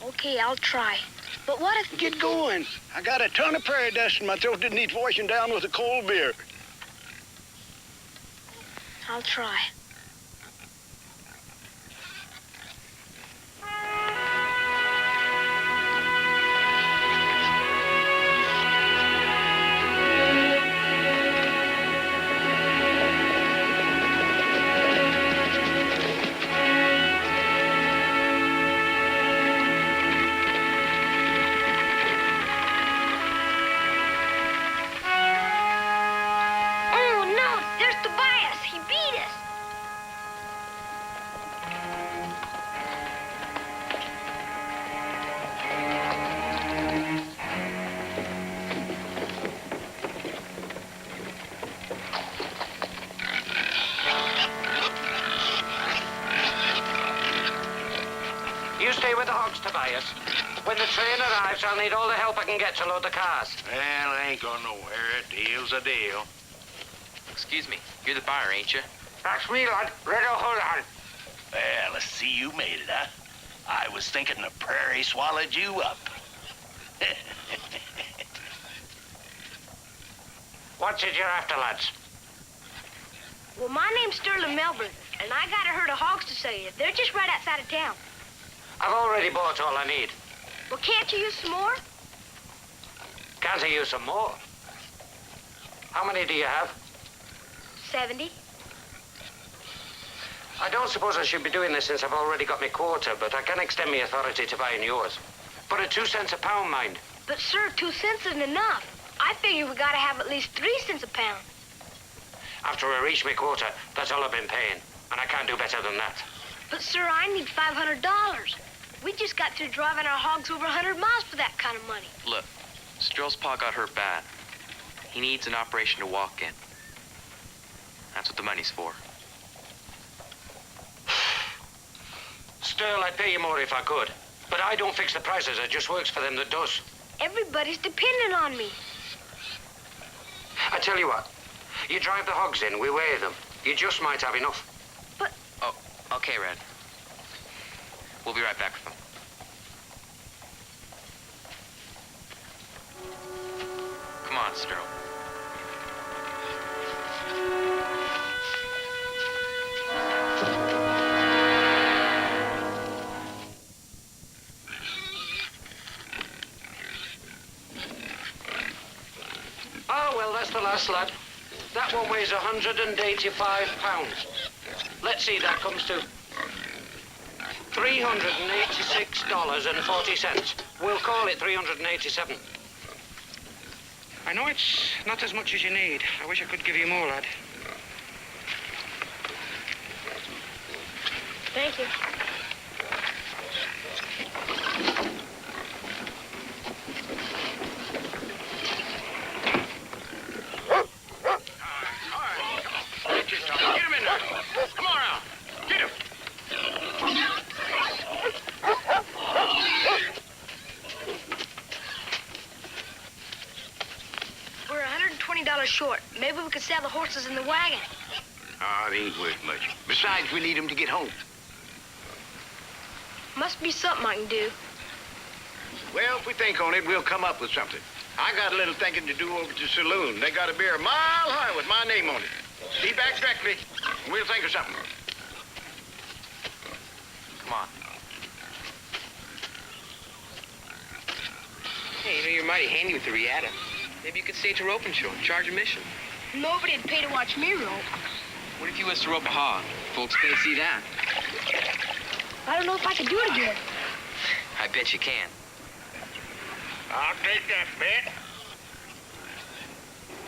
Okay, I'll try. But what if... Get going. I got a ton of prairie dust in my throat that needs washing down with a cold beer. I'll try. You stay with the hogs, Tobias. When the train arrives, I'll need all the help I can get to load the cars. Well, I ain't going nowhere. A deal's a deal. Excuse me. You're the buyer, ain't you? That's me, lad. Ready to hold on. Well, I see you made it, huh? I was thinking the prairie swallowed you up. What's it you're after, lads? Well, my name's Sterling Melbourne, and I got a herd of hogs to sell you. They're just right outside of town. I've already bought all I need. Well, can't you use some more? Can't I use some more? How many do you have? 70. I don't suppose I should be doing this since I've already got my quota, but I can extend my authority to buying yours. But at 2 cents a pound, mind. But, sir, 2 cents isn't enough. I figure we gotta have at least 3 cents a pound. After I reach my quota, that's all I've been paying, and I can't do better than that. But, sir, I need $500. We just got through driving our hogs over 100 miles for that kind of money. Look, Sterl's pa got hurt bad. He needs an operation to walk in. That's what the money's for. Still, I'd pay you more if I could. But I don't fix the prices. It just works for them that does. Everybody's dependent on me. I tell you what. You drive the hogs in, we weigh them. You just might have enough. But... Oh, okay, Red. We'll be right back with them. Come on, Sterl. Oh, well, that's the last, lad. That one weighs 185 pounds. Let's see, that comes to $386.40. We'll call it 387. I know it's not as much as you need. I wish I could give you more, lad. Thank you. Get him in there. Come on out. Get him. We're $120 short. Maybe we could sell the horses in the wagon. Ah, it ain't worth much. Besides, we need him to get home. Must be something I can do. Well, if we think on it, we'll come up with something. I got a little thinking to do over at the saloon. They got a beer a mile high with my name on it. Be back directly, and we'll think of something. Come on. Hey, you know, you're mighty handy with the riata. Maybe you could stage a roping show and charge admission. Nobody'd pay to watch me rope. What if you was to rope a hog? Folks pay to see that. I don't know if I could do it again. I bet you can. I'll take that bet.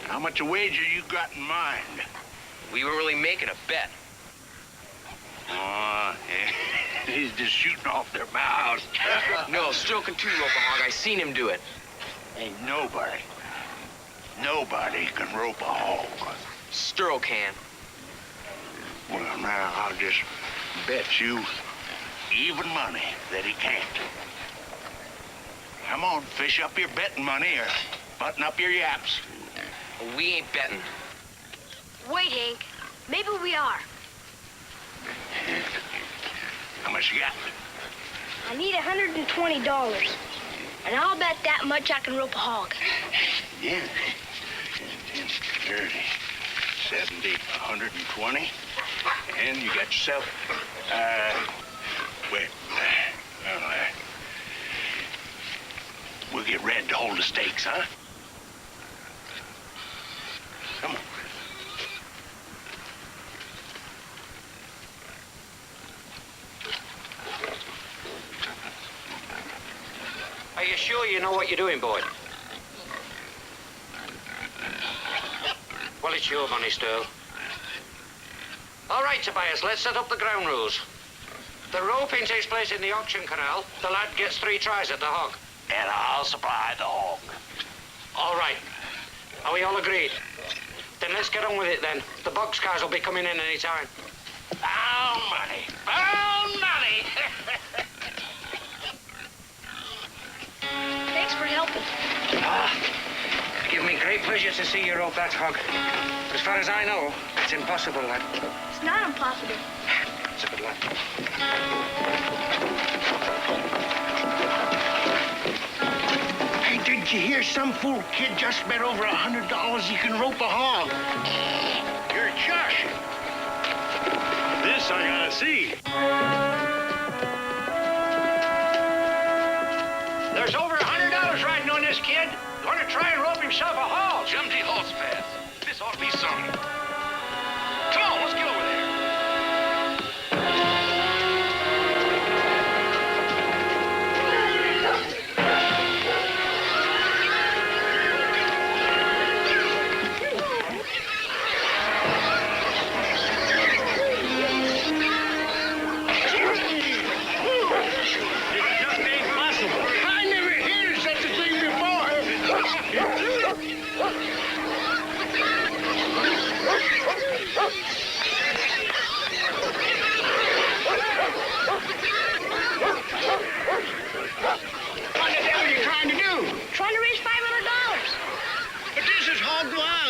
How much a wager you got in mind? We were really making a bet. Oh, he's just shooting off their mouths. No, Stroke can too rope a hog. I seen him do it. Ain't nobody can rope a hog. Stroke can. Well, now, I'll just bet you even money that he can't. Come on, fish up your betting money or button up your yaps. We ain't betting. Wait, Hank. Maybe we are. How much you got? I need $120. And I'll bet that much I can rope a hog. Yeah. 10, 30, 70, 120. And you got yourself, we'll get Red to hold the stakes, huh? Come on. Are you sure you know what you're doing, boy? Well, it's your money, Sterl. All right, Tobias, let's set up the ground rules. The roping takes place in the auction canal. The lad gets 3 tries at the hog. And I'll supply the hog. All right. Are we all agreed? Then let's get on with it, then. The boxcars will be coming in any time. Found money. Found money. Thanks for helping. Give me great pleasure to see you rope that hog. As far as I know, it's impossible, lad. It's not impossible. It's a good lad. Hey, didn't you hear some fool kid just bet over $100 he can rope a hog? You're Josh. This I gotta see. There's over $100 riding on this kid. Gonna try and rope himself a hog. Jumpy horse pass. This ought to be something. Come on, let's get over there.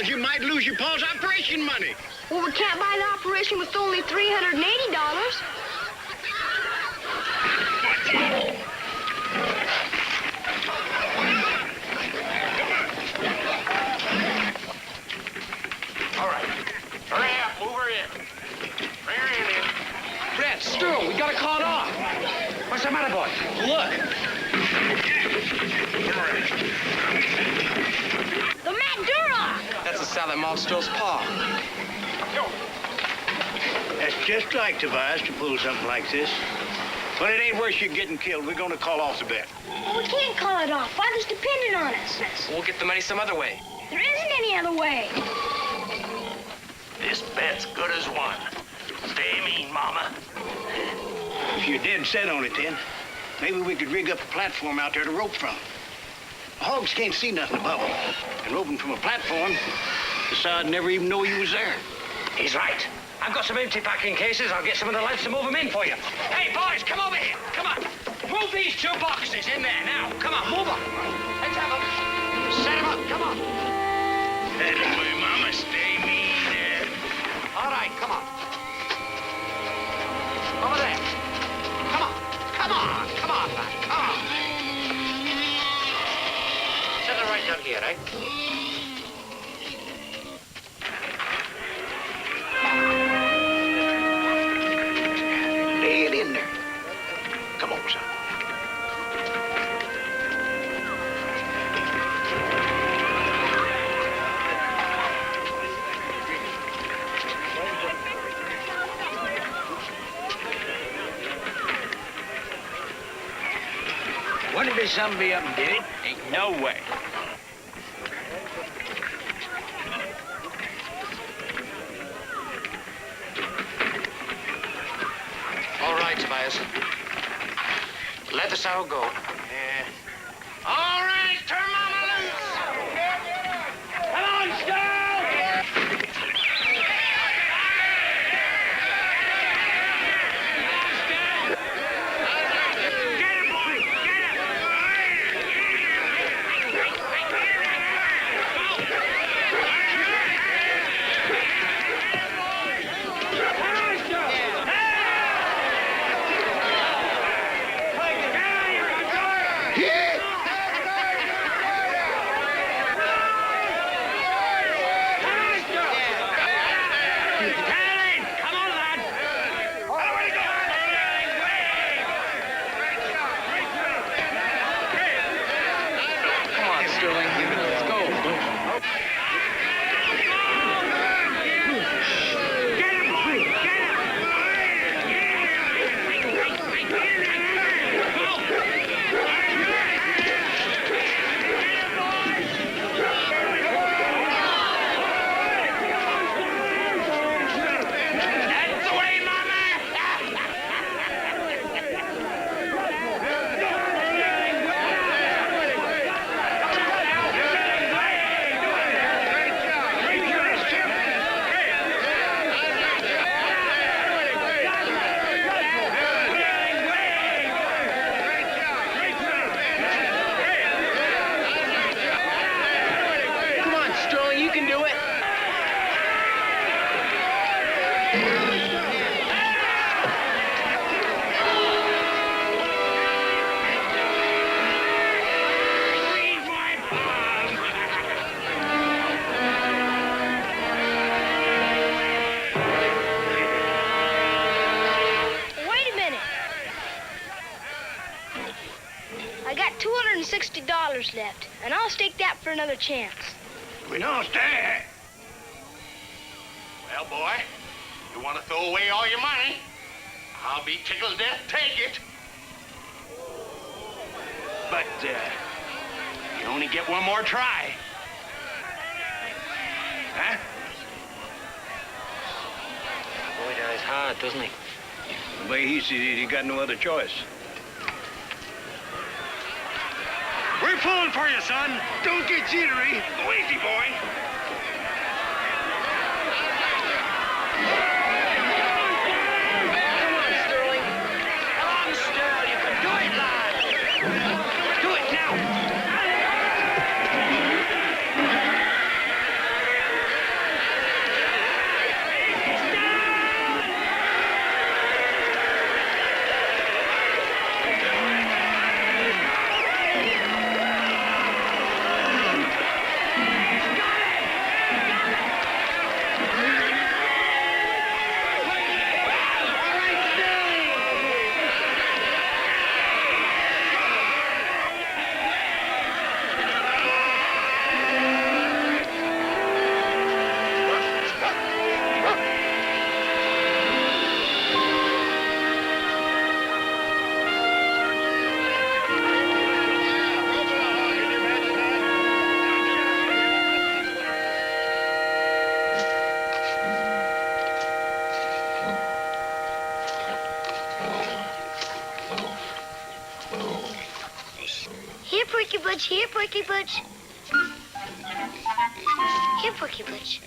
You might lose your Paul's operation money. Well, we can't buy the operation with only $380. All right. Hurry up, move her in. Bring her in. Red, Sterl, we gotta call it off. What's the matter, boy? Look. The Madura! That's the sow that mauled Sterl's paw. That's just like Tobias to pull something like this. When it ain't worth you getting killed, we're gonna call off the bet. Well, we can't call it off. Father's depending on us. We'll get the money some other way. There isn't any other way. This bet's good as won. Stay mean, Mama. If you're dead set on it, then, maybe we could rig up a platform out there to rope from. The hogs can't see nothing above them. And roping from a platform, the sod never even know you was there. He's right. I've got some empty packing cases. I'll get some of the lads to move them in for you. Hey, boys, come over here. Come on. Move these 2 boxes in there now. Come on, move them. Let's have them. Set them up. Come on. Anyway, Mama, stay mean. All right, come on. Over there. Come on. Come on. Come on, lad. Come on. Set it right down here, eh? Lay it in there. Come on, son. Wouldn't it be something be up and did it? Ain't no way. All right, Tobias. Let the sow go. Yeah. All right, turn Mama loose. Come on, Stow! I got $260 left, and I'll stake that for another chance. We don't stay. Well, boy, you want to throw away all your money? I'll be tickled to death to take it. But, you only get one more try. Huh? Boy dies hard, doesn't he? The way he sees it, he got no other choice. We're pulling for you, son. Don't get jittery. Go easy, boy. Come on, Sterling. Come on, Sterling. You can do it, lad. Do it now. Here, Porky Butch. Here, Porky Butch. Here, Porky Butch.